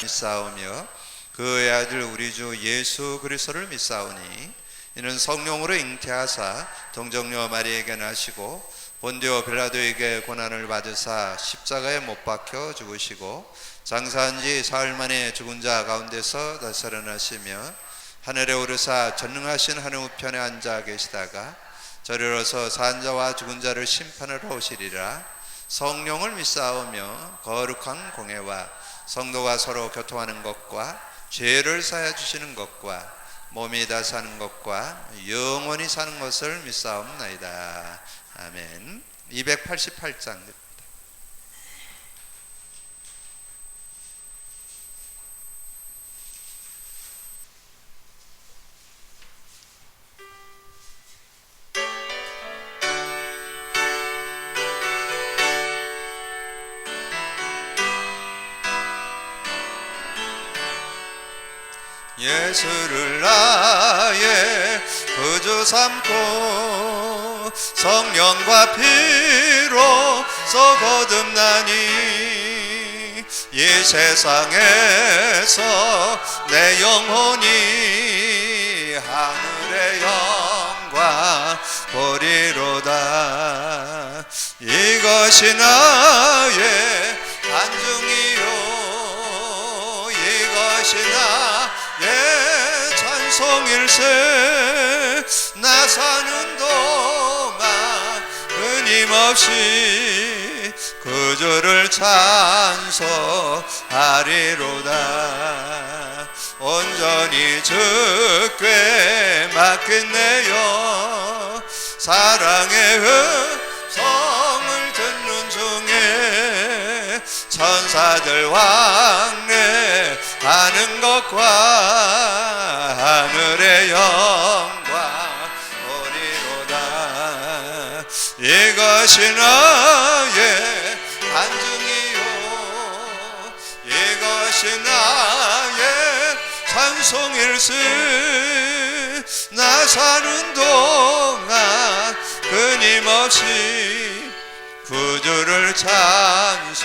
믿사오며 그의 아들 우리 주 예수 그리스도를 믿사오니 이는 성령으로 잉태하사 동정녀 마리에게 나시고 본디오 빌라도에게 고난을 받으사 십자가에 못 박혀 죽으시고 장사한 지 사흘 만에 죽은 자 가운데서 다시 살아나시며 하늘에 오르사 전능하신 하늘 우편에 앉아 계시다가 저리로서 산 자와 죽은 자를 심판하러 오시리라. 성령을 믿사오며 거룩한 공회와 성도가 서로 교통하는 것과 죄를 사하여 주시는 것과 몸이 다 사는 것과 영원히 사는 것을 믿사옵나이다. 아멘. 288장. 예수를 나의 구주 삼고 성령과 피로 거듭나니 이 세상에서 내 영혼이 하늘의 영광 보리로다. 이것이 나의 안중이요 이것이 나의 찬송일세. 나 사는 동안 끊임없이 구주를 찬송하리로다. 온전히 주께 맡겼네요. 사랑의 음성을 듣는 중에 천사들 왕래하는 것과 하늘의 영광 보리로다. 이것이 나의 안중이요 이것이 나의 찬송일세. 나 사는 동안 끊임없이 구주를 찬송하리로다.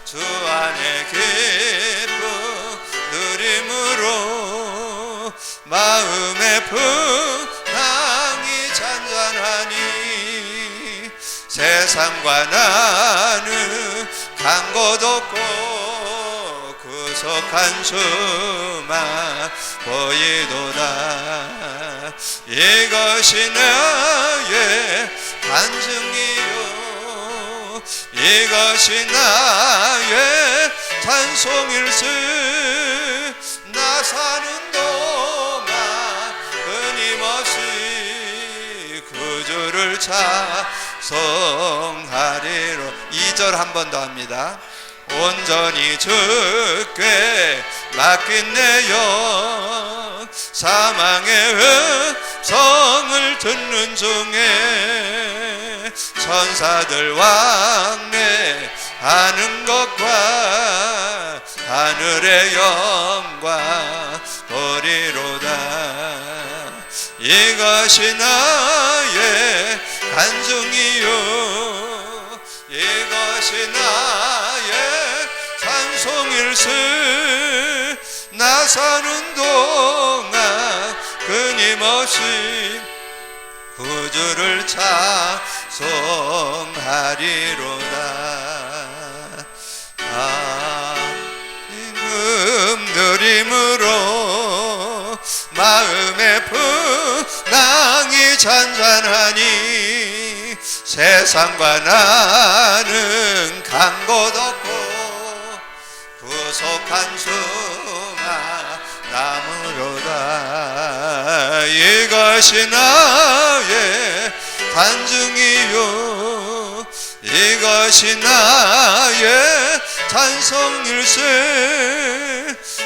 주 안에 기쁨 누림으로 마음의 풍랑이 잔잔하니 세상과 나는 간 곳 없고 구속한 주만 보이도다. 이것이 나의 간증이요 이것이 나의 찬송일세. 나 사는 동안 끊임없이 구주를 찬송하리로. 2절 한 번 더 합니다. 온전히 주께 맡겼네요. 사망의 음성을 듣는 중에 천사들 왕래하는 것과 하늘의 영광 보리로다. 이것이 나의 간증이요 이것이 나의 찬송일세. 나 사는 동안 끊임없이 구주를 찬송하리로다. 누림으로 마음의 풍랑이 잔잔하니 세상과 나는 간 곳 없고 구속한 주만 남으로다. 이것이 나의 간증이요 이것이 나의 찬송일세.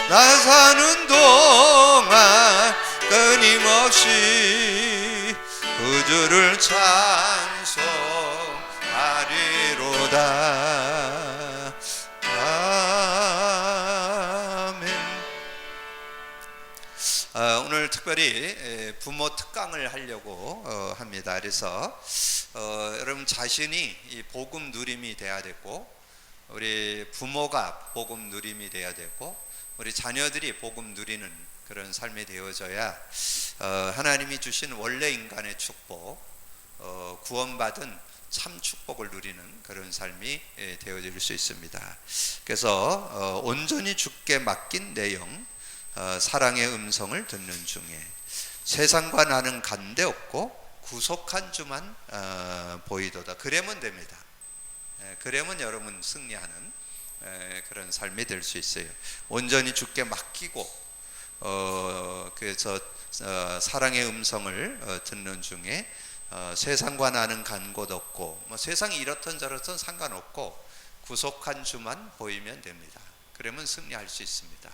나 사는 동안 끊임없이 구주를 찬송하리로다. 아멘. 오늘 특별히 부모 특강을 하려고 합니다. 그래서 여러분 자신이 이 복음 누림이 돼야 되고 우리 부모가 복음 누림이 돼야 되고 우리 자녀들이 복음 누리는 그런 삶이 되어져야 하나님이 주신 원래 인간의 축복, 구원받은 참 축복을 누리는 그런 삶이 되어질 수 있습니다. 그래서 온전히 주께 맡긴 내 영, 사랑의 음성을 듣는 중에 세상과 나는 간대없고 구속한 주만 보이도다. 그러면 됩니다. 그러면 여러분 승리하는 그런 삶이 될 수 있어요. 온전히 주께 맡기고 그래서 사랑의 음성을 듣는 중에 세상과 나는 간 곳 없고 뭐 세상이 이렇든 저렇든 상관없고 구속한 주만 보이면 됩니다. 그러면 승리할 수 있습니다.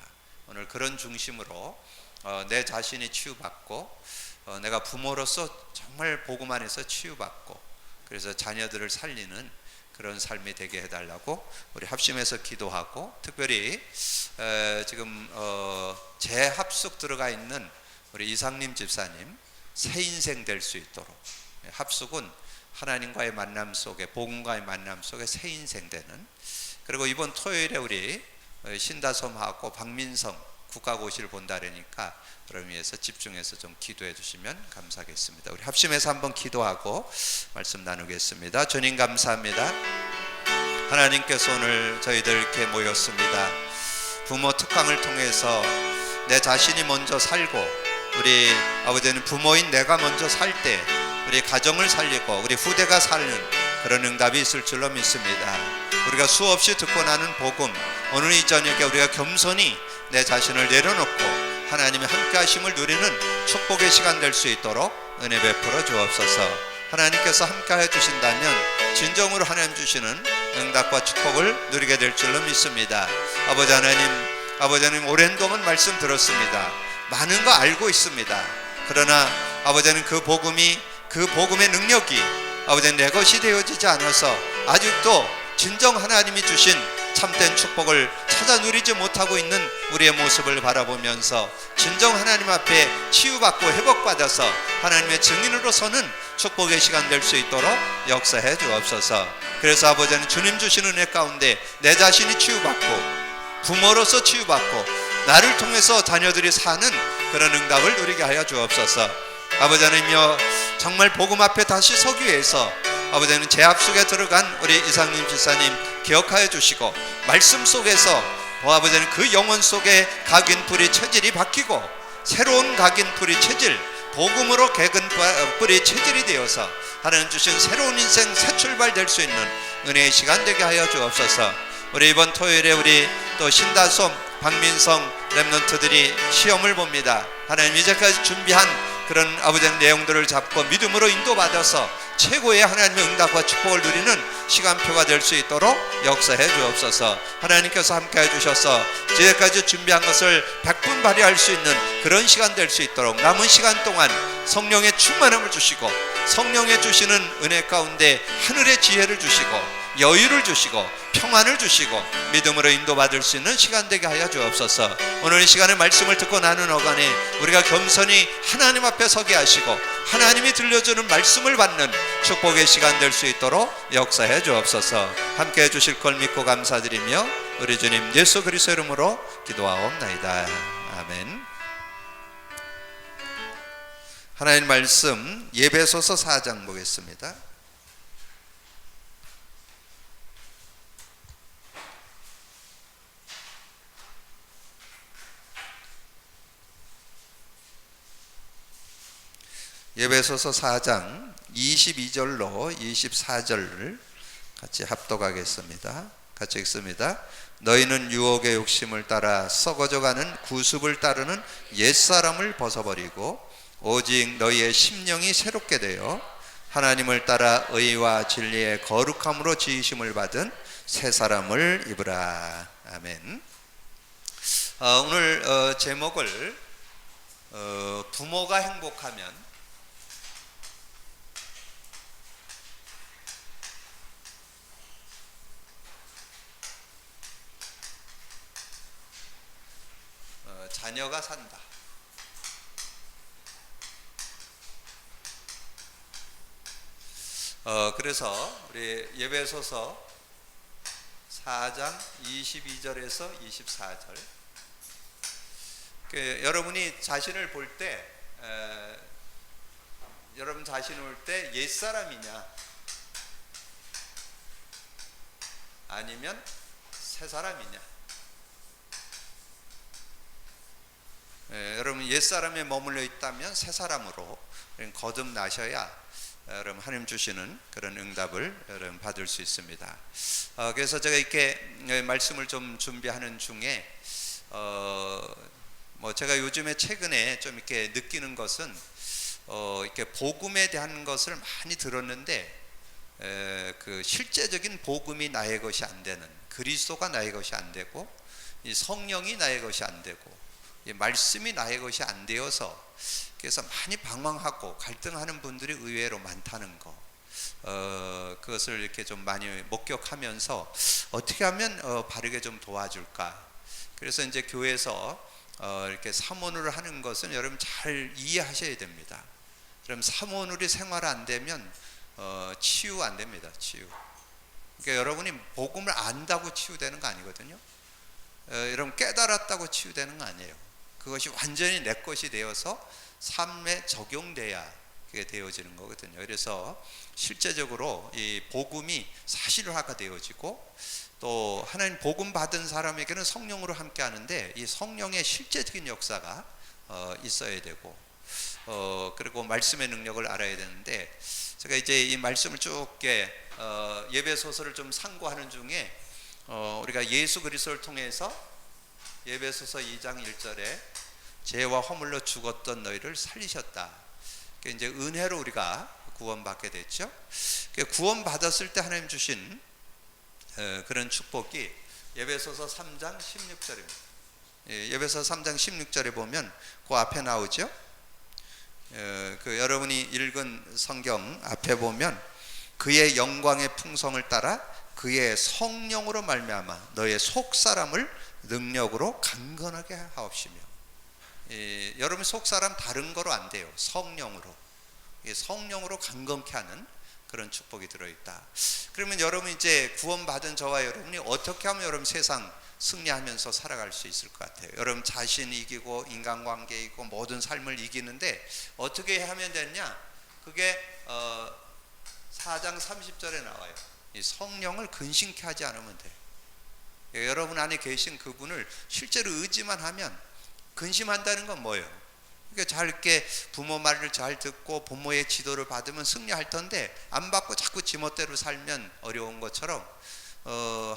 오늘 그런 중심으로 내 자신이 치유받고 내가 부모로서 정말 복음 안에서 치유받고 그래서 자녀들을 살리는 그런 삶이 되게 해달라고 우리 합심해서 기도하고, 특별히 지금 재합숙 들어가 있는 우리 이상림 집사님 새 인생 될 수 있도록, 합숙은 하나님과의 만남 속에, 복음과의 만남 속에 새 인생 되는, 그리고 이번 토요일에 우리 신다솜하고 박민성 국가고시를 본다라니까 그럼 위해서 집중해서 좀 기도해 주시면 감사하겠습니다. 우리 합심해서 한번 기도하고 말씀 나누겠습니다. 주님 감사합니다. 하나님께서 오늘 저희들 이렇게 모였습니다. 부모 특강을 통해서 내 자신이 먼저 살고 우리 아버지는 부모인 내가 먼저 살 때 우리 가정을 살리고 우리 후대가 사는 그런 응답이 있을 줄로 믿습니다. 우리가 수없이 듣고 나는 복음, 오늘 이 저녁에 우리가 겸손히 내 자신을 내려놓고 하나님의 함께 하심을 누리는 축복의 시간 될 수 있도록 은혜 베풀어 주옵소서. 하나님께서 함께 해 주신다면 진정으로 하나님 주시는 응답과 축복을 누리게 될 줄로 믿습니다. 아버지 하나님 오랜 동안 말씀 들었습니다. 많은 거 알고 있습니다. 그러나 아버지는 그 복음의 능력이 아버지 내 것이 되어지지 않아서 아직도 진정 하나님이 주신 참된 축복을 찾아 누리지 못하고 있는 우리의 모습을 바라보면서 진정 하나님 앞에 치유받고 회복받아서 하나님의 증인으로 서는 축복의 시간 될 수 있도록 역사해 주옵소서. 그래서 아버지는 주님 주신 은혜 가운데 내 자신이 치유받고 부모로서 치유받고 나를 통해서 자녀들이 사는 그런 응답을 누리게 하여 주옵소서. 아버지 하나님이여, 정말 복음 앞에 다시 서기 위해서 아버지는 재합숙에 들어간 우리 이상림 집사님 기억하여 주시고 말씀 속에서 아버지는 그 영혼 속에 각인 뿌리 체질이 바뀌고 새로운 각인 뿌리 체질, 복음으로 개근 뿌리 체질이 되어서 하나님 주신 새로운 인생 새 출발 될 수 있는 은혜의 시간 되게 하여 주옵소서. 우리 이번 토요일에 우리 또 신다솜, 박민성 랩런트들이 시험을 봅니다. 하나님 이제까지 준비한 그런 아버지의 내용들을 잡고 믿음으로 인도받아서 최고의 하나님의 응답과 축복을 누리는 시간표가 될 수 있도록 역사해 주옵소서. 하나님께서 함께 해주셔서 이제까지 준비한 것을 100분 발휘할 수 있는 그런 시간 될 수 있도록 남은 시간 동안 성령의 충만함을 주시고 성령의 주시는 은혜 가운데 하늘의 지혜를 주시고 여유를 주시고 평안을 주시고 믿음으로 인도받을 수 있는 시간 되게 하여 주옵소서. 오늘 이 시간에 말씀을 듣고 나눈 어간에 우리가 겸손히 하나님 앞에 서게 하시고 하나님이 들려주는 말씀을 받는 축복의 시간 될 수 있도록 역사해 주옵소서. 함께 해주실 걸 믿고 감사드리며 우리 주님 예수 그리스도 이름으로 기도하옵나이다. 아멘. 하나님 말씀 에베소서 4장 보겠습니다. 에베소서 4장 22절로 24절을 같이 합독하겠습니다. 같이 읽습니다. 너희는 유혹의 욕심을 따라 썩어져가는 구습을 따르는 옛사람을 벗어버리고 오직 너희의 심령이 새롭게 되어 하나님을 따라 의와 진리의 거룩함으로 지으심을 받은 새 사람을 입으라. 아멘. 오늘 제목을 부모가 행복하면 자녀가 산다. 그래서 우리 에베소서 4장 22절에서 24절. 여러분이 자신을 볼 때, 여러분 자신을 볼 때 옛사람이냐 아니면 새사람이냐. 여러분 옛사람에 머물러 있다면 새사람으로 거듭나셔야 여러분 하나님 주시는 그런 응답을 여러분 받을 수 있습니다. 그래서 제가 이렇게 말씀을 좀 준비하는 중에 제가 요즘에 최근에 좀 이렇게 느끼는 것은 이렇게 복음에 대한 것을 많이 들었는데 그 실제적인 복음이 나의 것이 안 되는, 그리스도가 나의 것이 안 되고 이 성령이 나의 것이 안 되고 이 말씀이 나의 것이 안 되어서 그래서 많이 방황하고 갈등하는 분들이 의외로 많다는 거, 그것을 이렇게 좀 많이 목격하면서 어떻게 하면 바르게 좀 도와줄까. 그래서 이제 교회에서 이렇게 사모를 하는 것은 여러분 잘 이해하셔야 됩니다. 그럼 사모늘이 생활 안 되면 치유 안 됩니다. 치유. 그러니까 여러분이 복음을 안다고 치유되는 거 아니거든요. 여러분 깨달았다고 치유되는 거 아니에요. 그것이 완전히 내 것이 되어서 삶에 적용돼야 그게 되어지는 거거든요. 그래서 실제적으로 이 복음이 사실화가 되어지고, 또 하나님 복음 받은 사람에게는 성령으로 함께 하는데 이 성령의 실제적인 역사가 있어야 되고, 그리고 말씀의 능력을 알아야 되는데, 제가 이제 이 말씀을 쭉 예배소서를 좀 상고하는 중에 우리가 예수 그리스도를 통해서 예배소서 2장 1절에 죄와 허물로 죽었던 너희를 살리셨다. 이제 은혜로 우리가 구원받게 됐죠. 구원받았을 때 하나님 주신 그런 축복이 예배소서 3장 16절입니다. 예배소서 3장 16절에 보면 그 앞에 나오죠. 여러분이 읽은 성경 앞에 보면 그의 영광의 풍성을 따라 그의 성령으로 말미암아 너의 속사람을 능력으로 강건하게 하옵시며. 여러분 속사람 다른 거로 안 돼요. 성령으로. 성령으로 강건케 하는 그런 축복이 들어있다. 그러면 여러분 이제 구원받은 저와 여러분이 어떻게 하면 여러분 세상 승리하면서 살아갈 수 있을 것 같아요. 여러분 자신 이기고 인간관계 이기고 모든 삶을 이기는데 어떻게 하면 되냐? 그게 4장 30절에 나와요. 이 성령을 근심케 하지 않으면 돼요. 여러분 안에 계신 그분을 실제로 의지만 하면, 근심한다는 건 뭐예요? 그러니까 잘 이렇게 부모 말을 잘 듣고 부모의 지도를 받으면 승리할 텐데 안 받고 자꾸 지멋대로 살면 어려운 것처럼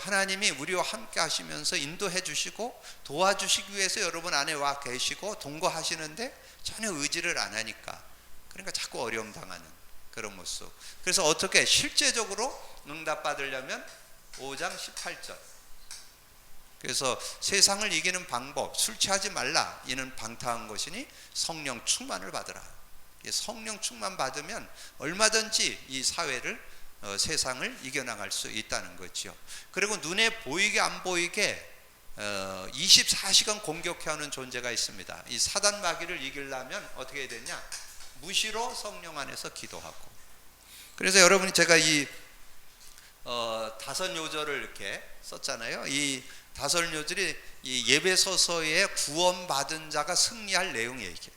하나님이 우리와 함께 하시면서 인도해 주시고 도와주시기 위해서 여러분 안에 와 계시고 동거하시는데 전혀 의지를 안 하니까, 그러니까 자꾸 어려움 당하는 그런 모습. 그래서 어떻게 실제적으로 응답 받으려면 5장 18절. 그래서 세상을 이기는 방법, 술 취하지 말라. 이는 방탕한 것이니 성령 충만을 받으라. 성령 충만 받으면 얼마든지 이 사회를 세상을 이겨나갈 수 있다는 거죠. 그리고 눈에 보이게 안 보이게 24시간 공격해오는 존재가 있습니다. 이 사단 마귀를 이기려면 어떻게 해야 되냐? 무시로 성령 안에서 기도하고. 그래서 여러분이 제가 이 다섯 요절을 이렇게 썼잖아요. 이 다섯 요절이 이 예배소서에 구원받은 자가 승리할 내용이에요. 이게.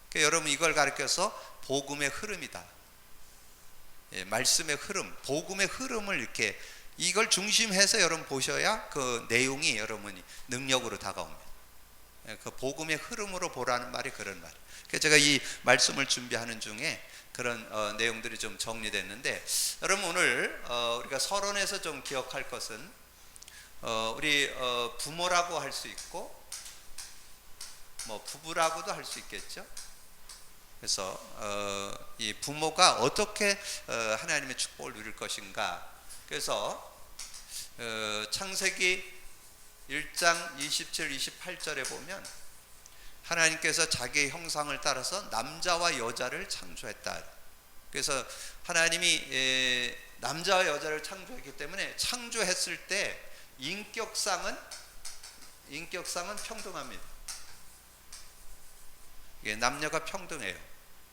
그러니까 여러분 이걸 가르쳐서 복음의 흐름이다. 말씀의 흐름, 복음의 흐름을 이렇게 이걸 중심해서 여러분 보셔야 그 내용이 여러분이 능력으로 다가옵니다. 그 복음의 흐름으로 보라는 말이 그런 말이에요. 그래서 제가 이 말씀을 준비하는 중에 그런 내용들이 좀 정리됐는데, 여러분 오늘 우리가 서론에서 좀 기억할 것은 우리 부모라고 할 수 있고 뭐 부부라고도 할 수 있겠죠. 그래서 이 부모가 어떻게 하나님의 축복을 누릴 것인가. 그래서 창세기 1장 27, 28절에 보면 하나님께서 자기의 형상을 따라서 남자와 여자를 창조했다. 그래서 하나님이 남자와 여자를 창조했기 때문에 창조했을 때 인격상은 평등합니다. 남녀가 평등해요.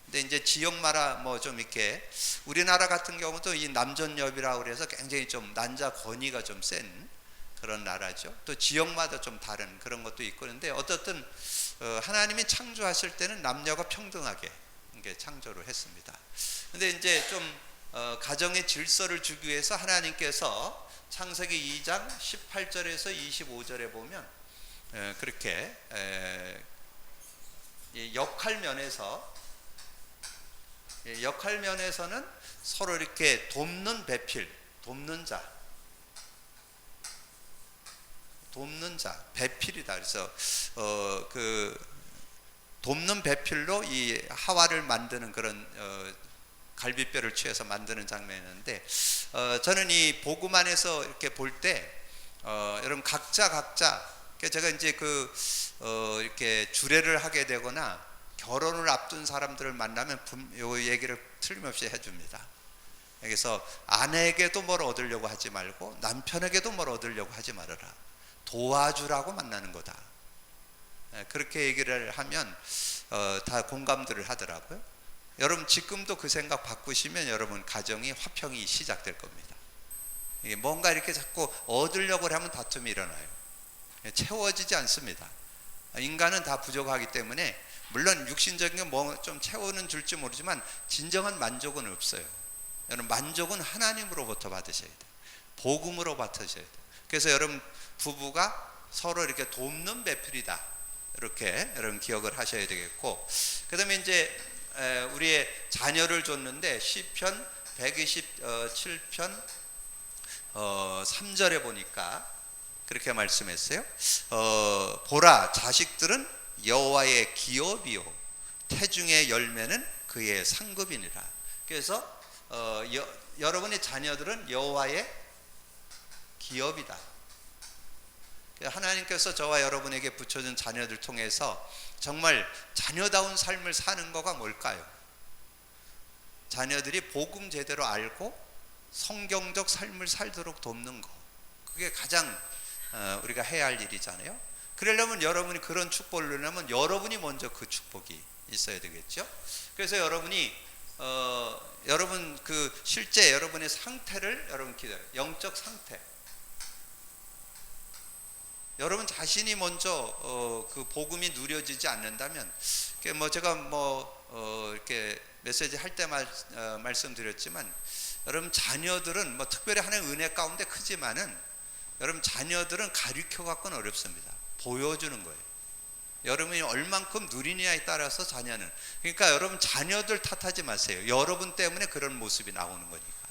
근데 이제 지역마다 뭐 좀 이렇게 우리나라 같은 경우도 이 남존여비라고 그래서 굉장히 좀 난자 권위가 좀 센 그런 나라죠. 또 지역마다 좀 다른 그런 것도 있고 그런데 어떻든 하나님이 창조하실 때는 남녀가 평등하게 이게 창조를 했습니다. 근데 이제 좀 가정의 질서를 주기 위해서 하나님께서 창세기 2장 18절에서 25절에 보면 그렇게 역할 면에서는 서로 이렇게 돕는 배필, 돕는 자, 배필이다. 그래서 그 돕는 배필로 이 하와를 만드는 그런 갈비뼈를 취해서 만드는 장면이었는데 저는 이 복음 안에서 이렇게 볼 때 여러분 각자 제가 이제 이렇게 주례를 하게 되거나 결혼을 앞둔 사람들을 만나면 요 얘기를 틀림없이 해줍니다. 그래서 아내에게도 뭘 얻으려고 하지 말고 남편에게도 뭘 얻으려고 하지 말아라. 도와주라고 만나는 거다. 그렇게 얘기를 하면 다 공감들을 하더라고요. 여러분 지금도 그 생각 바꾸시면 여러분 가정이 화평이 시작될 겁니다. 뭔가 이렇게 자꾸 얻으려고 하면 다툼이 일어나요. 채워지지 않습니다. 인간은 다 부족하기 때문에 물론 육신적인 게 뭐 좀 채우는 줄지 모르지만 진정한 만족은 없어요. 여러분 만족은 하나님으로부터 받으셔야 돼요. 복음으로 받으셔야 돼요. 그래서 여러분 부부가 서로 이렇게 돕는 배필이다. 이렇게 여러분 기억을 하셔야 되겠고 그 다음에 이제 우리의 자녀를 줬는데 시편 127편 3절에 보니까 그렇게 말씀했어요. 보라 자식들은 여호와의 기업이요 태중의 열매는 그의 상급이니라. 그래서 여러분의 자녀들은 여호와의 기업이다. 하나님께서 저와 여러분에게 붙여준 자녀들 통해서 정말 자녀다운 삶을 사는 거가 뭘까요? 자녀들이 복음 제대로 알고 성경적 삶을 살도록 돕는 거, 그게 가장 우리가 해야 할 일이잖아요. 그러려면 여러분이 그런 축복을 누리려면 여러분이 먼저 그 축복이 있어야 되겠죠. 그래서 여러분이 여러분 그 실제 여러분의 상태를 여러분 기다려요. 영적 상태. 여러분 자신이 먼저 그 복음이 누려지지 않는다면, 뭐 제가 이렇게 메시지 할 때 말씀드렸지만, 여러분 자녀들은 뭐 특별히 하나님의 은혜 가운데 크지만은 여러분 자녀들은 가르쳐 갖고는 어렵습니다. 보여주는 거예요. 여러분이 얼만큼 누리느냐에 따라서 자녀는, 그러니까 여러분 자녀들 탓하지 마세요. 여러분 때문에 그런 모습이 나오는 거니까.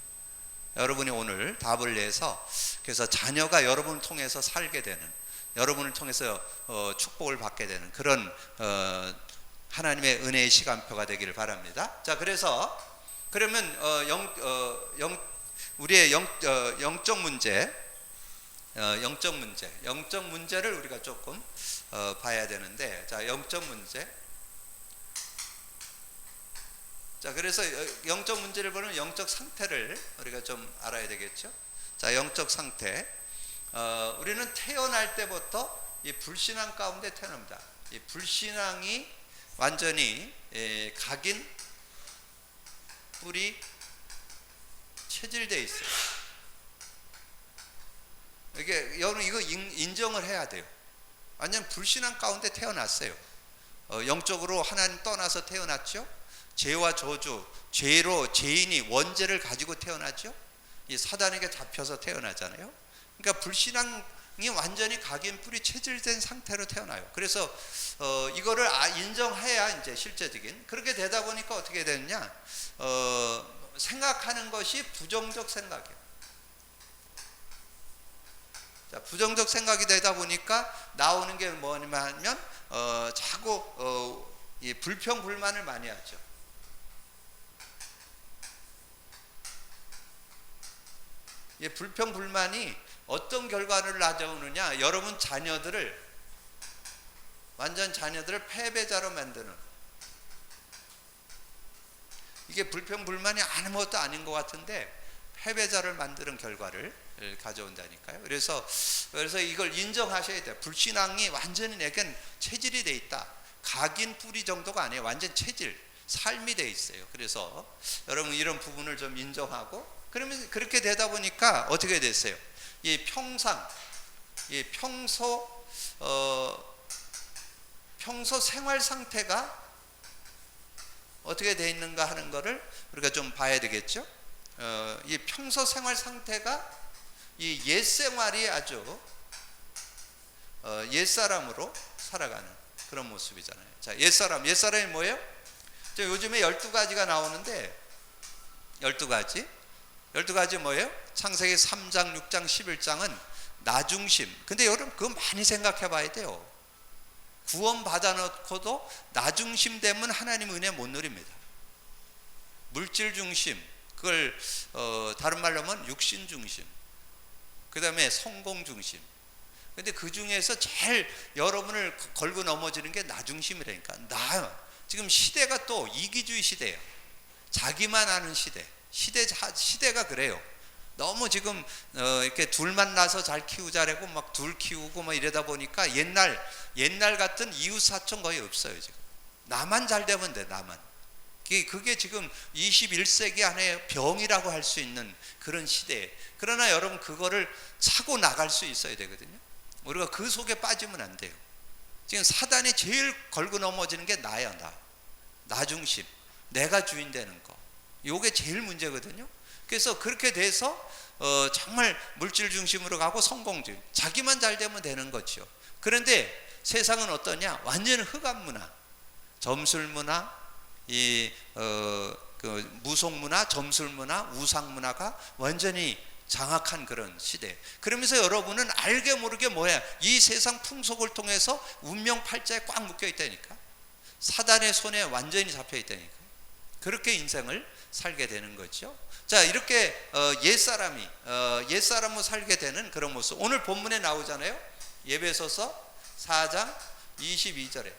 여러분이 오늘 답을 내서 그래서 자녀가 여러분을 통해서 살게 되는, 여러분을 통해서 축복을 받게 되는 그런 하나님의 은혜의 시간표가 되기를 바랍니다. 자, 그래서 그러면 우리의 영적 문제를 우리가 조금 봐야 되는데, 자, 영적 문제. 자, 그래서 영적 문제를 보면 영적 상태를 우리가 좀 알아야 되겠죠. 자, 영적 상태. 우리는 태어날 때부터 이 불신앙 가운데 태어납니다. 이 불신앙이 완전히 각인 뿌리 체질되어 있어요. 여러분 이거 인정을 해야 돼요. 완전 불신앙 가운데 태어났어요. 영적으로 하나님 떠나서 태어났죠. 죄와 저주, 죄로 죄인이 원죄를 가지고 태어나죠. 이 사단에게 잡혀서 태어나잖아요. 그러니까 불신앙이 완전히 각인 뿌리 체질된 상태로 태어나요. 그래서 이거를 인정해야 이제 실제적인, 그렇게 되다 보니까 어떻게 되느냐, 생각하는 것이 부정적 생각이에요. 자, 부정적 생각이 되다 보니까 나오는 게 뭐냐면 자꾸 이 불평 불만을 많이 하죠. 이 불평 불만이 어떤 결과를 가져오느냐, 여러분 자녀들을 패배자로 만드는, 이게 불평 불만이 아무것도 아닌 것 같은데 패배자를 만드는 결과를 가져온다니까요. 그래서 이걸 인정하셔야 돼요. 불신앙이 완전히 내겐 체질이 돼 있다. 각인 뿌리 정도가 아니에요. 완전 체질, 삶이 돼 있어요. 그래서 여러분 이런 부분을 좀 인정하고, 그러면 그렇게 되다 보니까 어떻게 됐어요? 이 평상 이 평소 생활 상태가 어떻게 돼 있는가 하는 거를 우리가 좀 봐야 되겠죠. 이 평소 생활 상태가 이 옛 생활이 아주 옛사람으로 살아가는 그런 모습이잖아요. 자, 옛사람이 뭐예요? 요즘에 12가지가 나오는데 12가지 뭐예요? 창세기 3장, 6장, 11장은 나중심. 근데 여러분 그거 많이 생각해 봐야 돼요. 구원 받아놓고도 나중심 되면 하나님 은혜 못 누립니다. 물질 중심, 그걸 다른 말로 하면 육신 중심, 그 다음에 성공 중심. 근데 그 중에서 제일 여러분을 걸고 넘어지는 게 나중심이라니까. 지금 시대가 또 이기주의 시대예요. 자기만 아는 시대가 그래요. 너무 지금 이렇게 둘만 나서 잘 키우자라고 막 둘 키우고 막 이러다 보니까 옛날 같은 이웃 사촌 거의 없어요. 지금 나만 잘 되면 돼. 나만. 그게 지금 21세기 안에 병이라고 할 수 있는 그런 시대에. 그러나 여러분 그거를 차고 나갈 수 있어야 되거든요. 우리가 그 속에 빠지면 안 돼요. 지금 사단이 제일 걸고 넘어지는 게 나야. 나 중심, 내가 주인 되는 거. 요게 제일 문제거든요. 그래서 그렇게 돼서 정말 물질 중심으로 가고 성공주의, 자기만 잘 되면 되는 거죠. 그런데 세상은 어떠냐? 완전 흑암 문화, 점술 문화, 무속 문화, 점술 문화, 우상 문화가 완전히 장악한 그런 시대. 그러면서 여러분은 알게 모르게 이 세상 풍속을 통해서 운명 팔자에 꽉 묶여 있다니까. 사단의 손에 완전히 잡혀 있다니까. 그렇게 인생을 살게 되는 거죠. 자, 이렇게 옛사람으로 살게 되는 그런 모습. 오늘 본문에 나오잖아요. 에베소서 4장 22절에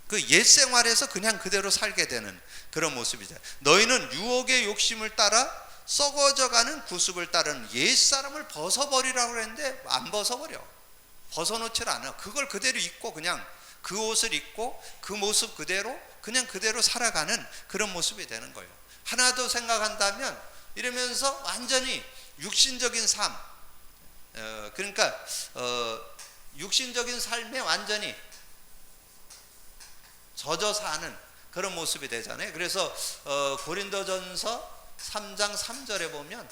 그 옛 생활에서 그냥 그대로 살게 되는 그런 모습이죠. 너희는 유혹의 욕심을 따라 썩어져가는 구습을 따르는 옛사람을 벗어버리라고 그랬는데 안 벗어버려. 벗어놓질 않아. 그걸 그대로 입고 그냥 그 옷을 입고 그 모습 그대로 그냥 그대로 살아가는 그런 모습이 되는 거예요. 하나 더 생각한다면 이러면서 완전히 육신적인 삶, 그러니까 육신적인 삶에 완전히 젖어 사는 그런 모습이 되잖아요. 그래서 고린도전서 3장 3절에 보면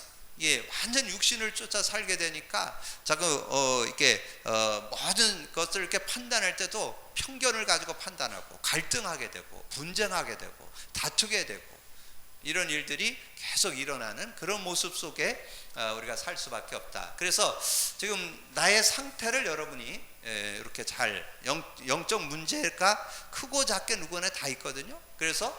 완전 육신을 쫓아 살게 되니까 자꾸 이렇게 모든 것을 이렇게 판단할 때도 편견을 가지고 판단하고 갈등하게 되고 분쟁하게 되고 다투게 되고 이런 일들이 계속 일어나는 그런 모습 속에 우리가 살 수밖에 없다. 그래서 지금 나의 상태를 여러분이 이렇게 잘 영적 문제가 크고 작게 누구나 다 있거든요. 그래서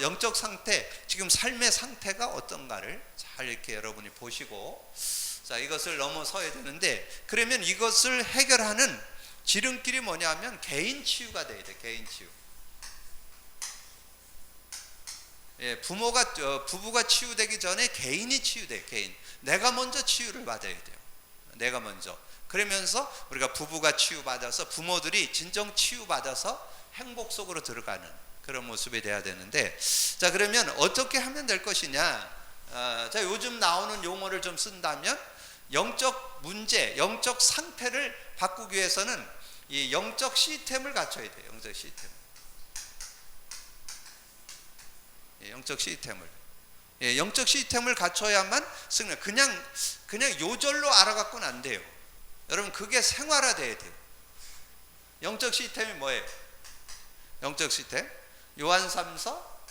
영적 상태, 지금 삶의 상태가 어떤가를 잘 이렇게 여러분이 보시고, 자, 이것을 넘어서야 되는데, 그러면 이것을 해결하는 지름길이 뭐냐면 개인 치유가 돼야 돼. 개인 치유. 부부가 치유되기 전에 개인이 치유돼. 개인. 내가 먼저 치유를 받아야 돼요. 내가 먼저. 그러면서 우리가 부부가 치유받아서 부모들이 진정 치유받아서 행복 속으로 들어가는 그런 모습이 돼야 되는데, 자, 그러면 어떻게 하면 될 것이냐? 자, 요즘 나오는 용어를 좀 쓴다면 영적 문제, 영적 상태를 바꾸기 위해서는 이 영적 시스템을 갖춰야 돼요. 영적 시스템. 영적 시스템을 갖춰야만 승리. 그냥 요절로 알아갖고는 안 돼요. 여러분, 그게 생활화돼야 돼요. 영적 시스템이 뭐예요? 영적 시스템? 요한삼서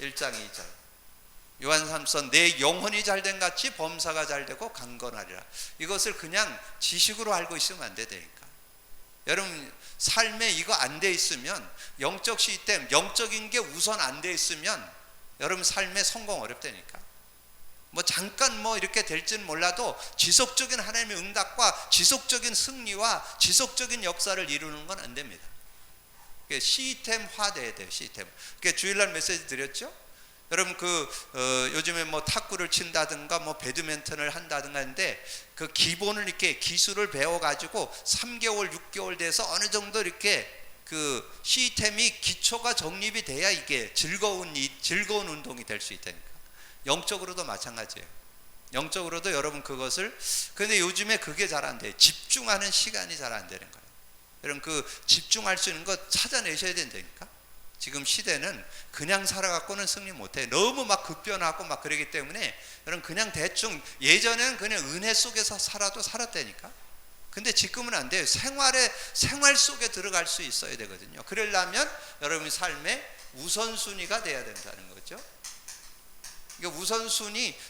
1장 2절. 요한삼서 내 영혼이 잘된 같이 범사가 잘되고 강건하리라. 이것을 그냥 지식으로 알고 있으면 안 되니까. 여러분, 삶에 이거 안 돼 있으면, 영적 시스템, 영적인 게 우선 안 돼 있으면 여러분 삶에 성공 어렵다니까. 잠깐 이렇게 될지는 몰라도 지속적인 하나님의 응답과 지속적인 승리와 지속적인 역사를 이루는 건 안 됩니다. 시스템화 돼야 돼요. 시스템. 주일날 메시지 드렸죠? 여러분, 요즘에 탁구를 친다든가 배드민턴을 한다든가 하는데, 그 기본을 이렇게 기술을 배워가지고 3개월, 6개월 돼서 어느 정도 이렇게 그 시스템이 기초가 정립이 돼야 이게 즐거운 운동이 될 수 있다니까. 영적으로도 마찬가지예요. 영적으로도 여러분 그것을, 근데 요즘에 그게 잘 안 돼요. 집중하는 시간이 잘 안 되는 거예요. 여러분 그 집중할 수 있는 거 찾아내셔야 된다니까. 지금 시대는 그냥 살아갖고는 승리 못해. 너무 막 급변하고 막 그러기 때문에 여러분 그냥 대충, 예전에는 그냥 은혜 속에서 살아도 살았다니까. 근데 지금은 안 돼요. 생활 속에 들어갈 수 있어야 되거든요. 그러려면 여러분의 삶의 우선순위가 돼야 된다는 거죠. 이게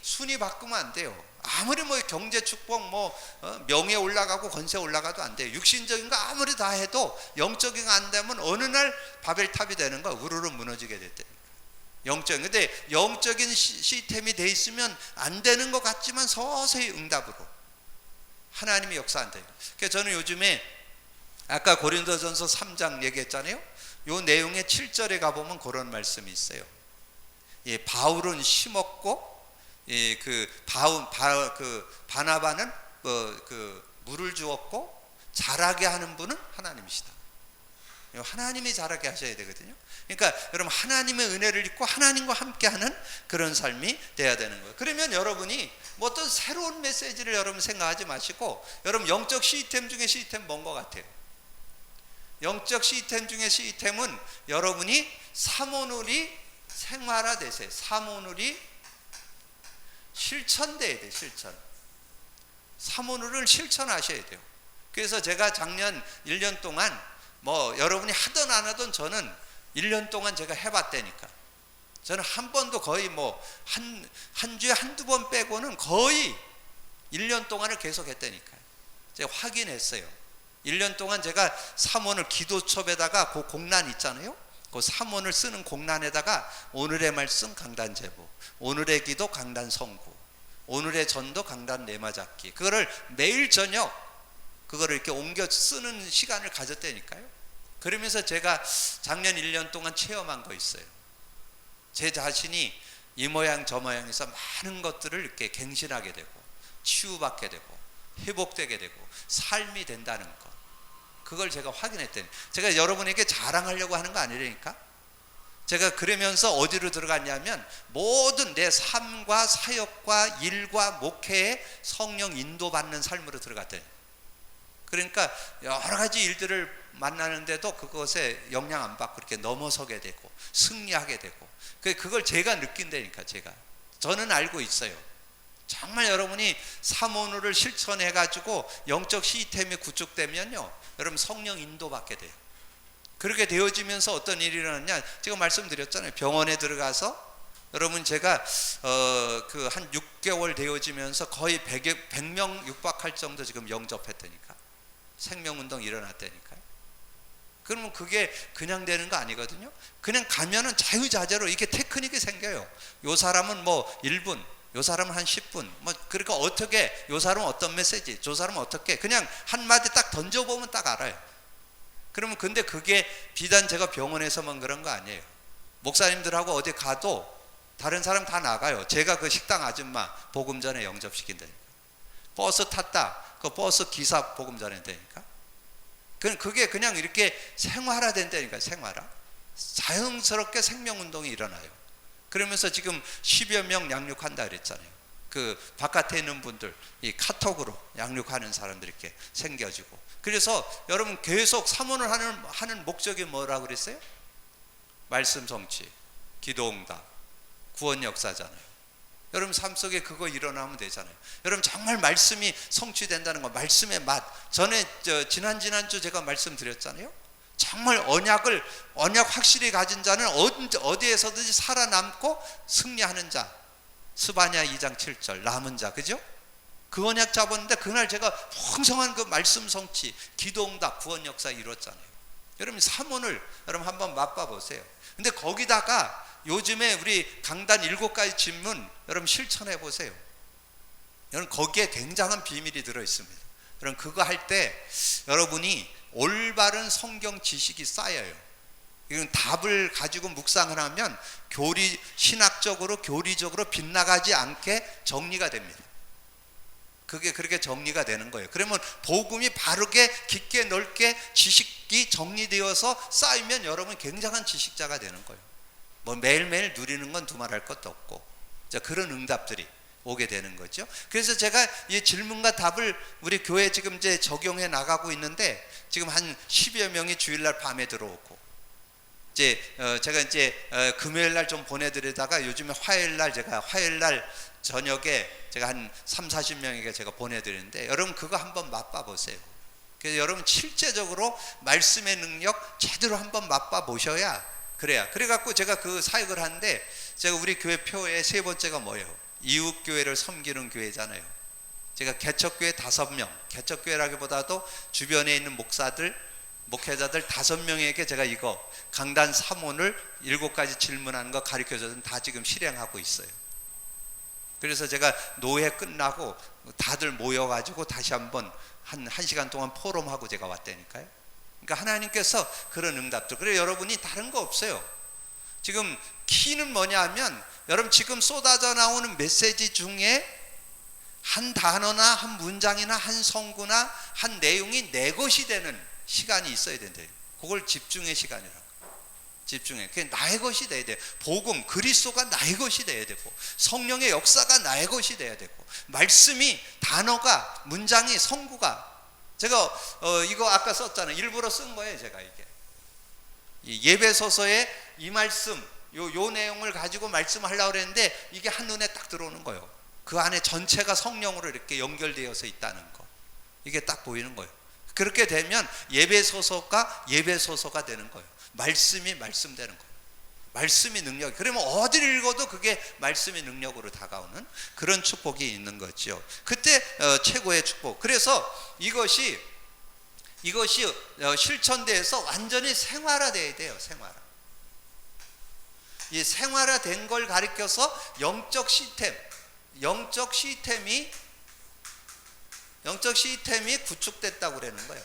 순위 바꾸면 안 돼요. 아무리 뭐 경제 축복, 명예 올라가고 권세 올라가도 안 돼요. 육신적인 거 아무리 다 해도 영적인 거 안 되면 어느 날 바벨탑이 되는 거, 우르르 무너지게 됐다니까. 근데 영적인 시스템이 돼 있으면 안 되는 것 같지만 서서히 응답으로 하나님이 역사한다. 그래서 저는 요즘에 아까 고린도전서 3장 얘기했잖아요. 요 내용의 7절에 가보면 그런 말씀이 있어요. 바울은 심었고, 바나바는 물을 주었고, 자라게 하는 분은 하나님이시다. 하나님이 자라게 하셔야 되거든요. 그러니까 여러분 하나님의 은혜를 입고 하나님과 함께하는 그런 삶이 돼야 되는 거예요. 그러면 여러분이 뭐 어떤 새로운 메시지를 여러분 생각하지 마시고, 여러분 영적 시스템 중에 시스템 뭔 것 같아요? 영적 시스템 중에 시스템은 여러분이 사모놀이 생활화되세요. 사모놀이 실천돼야 돼요. 사모놀을 실천하셔야 돼요. 그래서 제가 작년 1년 동안 여러분이 하든 안 하든 저는 1년 동안 제가 해봤다니까. 저는 한 번도 거의 한 주에 한두 번 빼고는 거의 1년 동안을 계속 했다니까요. 제가 확인했어요. 1년 동안 제가 사모를 기도첩에다가 그 공란 있잖아요. 그 사모를 쓰는 공란에다가 오늘의 말씀 강단 제보, 오늘의 기도 강단 성구, 오늘의 전도 강단 내마잡기, 그거를 매일 저녁 그거를 이렇게 옮겨 쓰는 시간을 가졌다니까요. 그러면서 제가 작년 1년 동안 체험한 거 있어요. 제 자신이 이 모양 저 모양에서 많은 것들을 이렇게 갱신하게 되고, 치유받게 되고, 회복되게 되고, 삶이 된다는 거, 그걸 제가 확인했더니, 제가 여러분에게 자랑하려고 하는 거 아니라니까. 제가 그러면서 어디로 들어갔냐면 모든 내 삶과 사역과 일과 목회에 성령 인도받는 삶으로 들어갔더니, 그러니까 여러 가지 일들을 만나는데도 그것에 영향 안 받고 이렇게 넘어서게 되고 승리하게 되고, 그걸 제가 느낀다니까. 저는 알고 있어요. 정말 여러분이 사모노를 실천해 가지고 영적 시스템이 구축되면요, 여러분 성령 인도받게 돼요. 그렇게 되어지면서 어떤 일이 일어났냐, 제가 말씀드렸잖아요. 병원에 들어가서 여러분 제가 한 6개월 되어지면서 거의 100명 육박할 정도 지금 영접했다니까. 생명운동 일어났다니까요. 그러면 그게 그냥 되는 거 아니거든요. 그냥 가면은 자유자재로 이게 테크닉이 생겨요. 요 사람은 1분, 요 사람은 한 10분, 그러니까 어떻게, 요 사람은 어떤 메시지, 저 사람은 어떻게, 그냥 한마디 딱 던져보면 딱 알아요. 그러면 근데 그게 비단 제가 병원에서만 그런 거 아니에요. 목사님들하고 어디 가도 다른 사람 다 나가요. 제가 그 식당 아줌마 복음 전에 영접시킨다니까. 버스 탔다, 그 버스 기사 복음 전한다니까. 그게 그냥 이렇게 생활화된다니까. 생활화. 자연스럽게 생명운동이 일어나요. 그러면서 지금 10여 명 양육한다 그랬잖아요. 그 바깥에 있는 분들 이 카톡으로 양육하는 사람들이 이렇게 생겨지고, 그래서 여러분 계속 사모를 하는 목적이 뭐라고 그랬어요? 말씀 성취, 기도응답, 구원 역사잖아요. 여러분 삶 속에 그거 일어나면 되잖아요. 여러분 정말 말씀이 성취된다는 거, 말씀의 맛. 전에 지난주 제가 말씀드렸잖아요. 정말 언약 확실히 가진 자는 어디에서든지 살아남고 승리하는 자. 스바냐 2장 7절 남은 자, 그죠? 그 언약 잡았는데 그날 제가 풍성한 그 말씀 성취, 기도응답, 구원 역사 이뤘잖아요. 여러분 사모를 여러분 한번 맛봐 보세요. 근데 거기다가 요즘에 우리 강단 7가지 질문 여러분 실천해 보세요. 여러분 거기에 굉장한 비밀이 들어 있습니다. 여러분 그거 할 때 여러분이 올바른 성경 지식이 쌓여요. 이건 답을 가지고 묵상을 하면 신학적으로 교리적으로 빗나가지 않게 정리가 됩니다. 그게 그렇게 정리가 되는 거예요. 그러면 복음이 바르게 깊게 넓게 지식이 정리되어서 쌓이면 여러분 굉장한 지식자가 되는 거예요. 매일매일 누리는 건 두말할 것도 없고, 그런 응답들이 오게 되는 거죠. 그래서 제가 이 질문과 답을 우리 교회 지금 이제 적용해 나가고 있는데, 지금 한 10여 명이 주일날 밤에 들어오고, 이제 제가 이제 금요일 날 좀 보내드리다가 요즘에 화요일 날 저녁에 제가 한 30-40명에게 제가 보내드리는데, 여러분 그거 한번 맛봐 보세요. 그래서 여러분 실제적으로 말씀의 능력 제대로 한번 맛봐 보셔야, 그래갖고 제가 그 사역을 하는데, 제가 우리 교회 표의 세 번째가 뭐예요? 이웃교회를 섬기는 교회잖아요. 제가 개척교회 5명, 개척교회라기보다도 주변에 있는 목회자들 5명에게 제가 이거 강단 3원을 7가지 질문하는 거 가르쳐줘서 다 지금 실행하고 있어요. 그래서 제가 노회 끝나고 다들 모여가지고 다시 한번 한 시간 동안 포럼하고 제가 왔다니까요. 그러니까 하나님께서 그런 응답들. 그래 여러분이 다른 거 없어요. 지금 키는 뭐냐 하면, 여러분 지금 쏟아져 나오는 메시지 중에 한 단어나 한 문장이나 한 성구나 한 내용이 내 것이 되는 시간이 있어야 된대요. 그걸 집중의 시간이라고. 집중해. 그게 나의 것이 돼야 돼. 복음, 그리스도가 나의 것이 돼야 되고, 성령의 역사가 나의 것이 돼야 되고, 말씀이, 단어가, 문장이, 성구가. 제가 이거 아까 썼잖아요. 일부러 쓴 거예요, 제가 이게. 이 예배소서에 이 말씀, 요 내용을 가지고 말씀하려고 그랬는데, 이게 한눈에 딱 들어오는 거예요. 그 안에 전체가 성령으로 이렇게 연결되어서 있다는 거. 이게 딱 보이는 거예요. 그렇게 되면 예배소서가 예배소서가 되는 거예요. 말씀이 말씀되는 거예요. 말씀이 능력. 그러면 어디를 읽어도 그게 말씀의 능력으로 다가오는 그런 축복이 있는 거죠. 그때 최고의 축복. 그래서 이것이 실천돼서 완전히 생활화돼야 돼요. 생활화. 이 생활화된 걸 가리켜서 영적 시스템이 구축됐다고 그러는 거예요.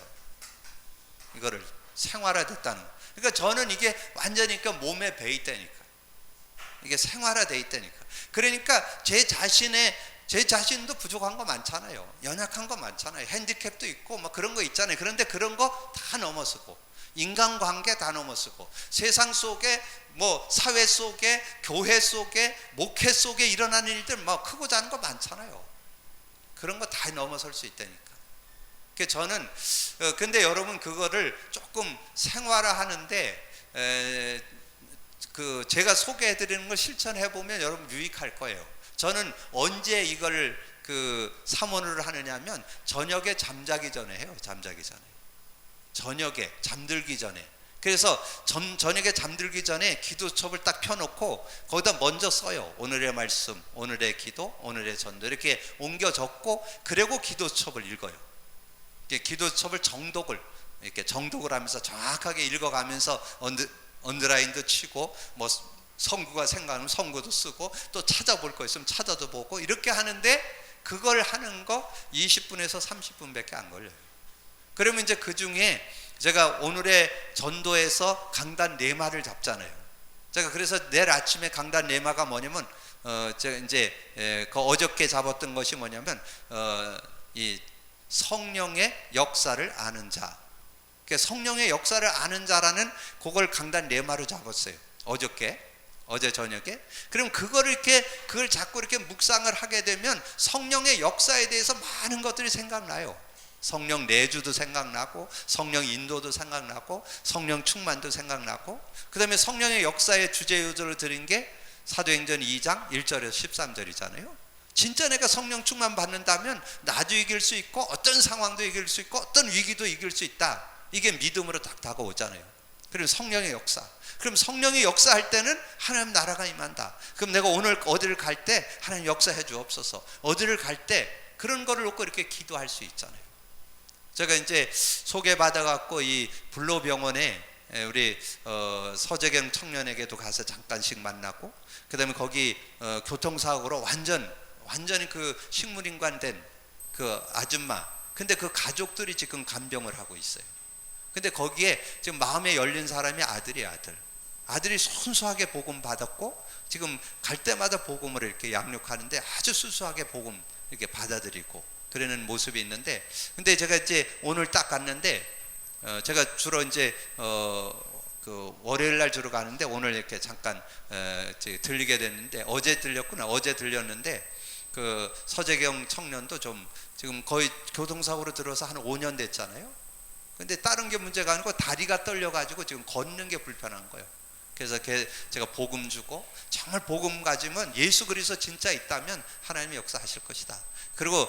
이거를 생활화됐다는 거. 그러니까 저는 이게 완전히 몸에 배 있다니까. 이게 생활화돼 있다니까. 그러니까 제 자신도 부족한 거 많잖아요. 연약한 거 많잖아요. 핸디캡도 있고 막 그런 거 있잖아요. 그런데 그런 거 다 넘어서고, 인간관계 다 넘어서고, 세상 속에 사회 속에, 교회 속에, 목회 속에 일어나는 일들 크고 작은 거 많잖아요. 그런 거 다 넘어설 수 있다니까. 저는 근데 여러분 그거를 조금 생활화하는데 제가 소개해드리는 걸 실천해보면 여러분 유익할 거예요. 저는 언제 이걸 사모를 하느냐면, 저녁에 잠자기 전에 해요. 저녁에 잠들기 전에. 그래서 저녁에 잠들기 전에 기도첩을 딱 펴놓고 거기다 먼저 써요. 오늘의 말씀, 오늘의 기도, 오늘의 전도 이렇게 옮겨 적고, 그리고 기도첩을 읽어요. 기도첩을 정독을 하면서 정확하게 읽어가면서 언더라인도 치고, 성구가 생각하면 성구도 쓰고, 또 찾아볼 거 있으면 찾아도 보고, 이렇게 하는데 그걸 하는 거 20분에서 30분밖에 안 걸려요. 그러면 이제 그 중에 제가 오늘의 전도에서 강단 레마를 잡잖아요. 제가 그래서 내일 아침에 강단 레마가 뭐냐면, 제가 이제 어저께 잡았던 것이 뭐냐면, 이 성령의 역사를 아는 자. 그러니까 성령의 역사를 아는 자라는 그걸 강단 레마로 잡았어요. 어제 저녁에. 그럼 그걸 자꾸 이렇게 묵상을 하게 되면 성령의 역사에 대해서 많은 것들이 생각나요. 성령 내주도 생각나고, 성령 인도도 생각나고, 성령 충만도 생각나고, 그 다음에 성령의 역사의 주제 요소를 드린 게 사도행전 2장 1절에서 13절이잖아요. 진짜 내가 성령 충만 받는다면 나도 이길 수 있고, 어떤 상황도 이길 수 있고, 어떤 위기도 이길 수 있다. 이게 믿음으로 딱 다가오잖아요. 그리고 성령의 역사. 그럼 성령이 역사할 때는 하나님 나라가 임한다. 그럼 내가 오늘 어디를 갈 때 하나님 역사해 주옵소서. 어디를 갈 때 그런 거를 놓고 이렇게 기도할 수 있잖아요. 제가 이제 소개받아갖고 이 불로병원에 우리 서재경 청년에게도 가서 잠깐씩 만나고, 그 다음에 거기 교통사고로 완전히 그 식물인간 된 그 아줌마, 근데 그 가족들이 지금 간병을 하고 있어요. 근데 거기에 지금 마음에 열린 사람이 아들이 순수하게 복음 받았고, 지금 갈 때마다 복음을 이렇게 양육하는데 아주 순수하게 복음 이렇게 받아들이고 그러는 모습이 있는데, 근데 제가 이제 오늘 딱 갔는데, 제가 주로 이제 그 월요일 날 주로 가는데 오늘 이렇게 잠깐 들리게 됐는데, 어제 들렸는데 그 서재경 청년도 좀 지금 거의 교통사고로 들어서 한 5년 됐잖아요. 근데 다른 게 문제가 아니고 다리가 떨려가지고 지금 걷는 게 불편한 거예요. 그래서 제가 복음 주고, 정말 복음 가지면 예수 그리스도 진짜 있다면 하나님이 역사하실 것이다. 그리고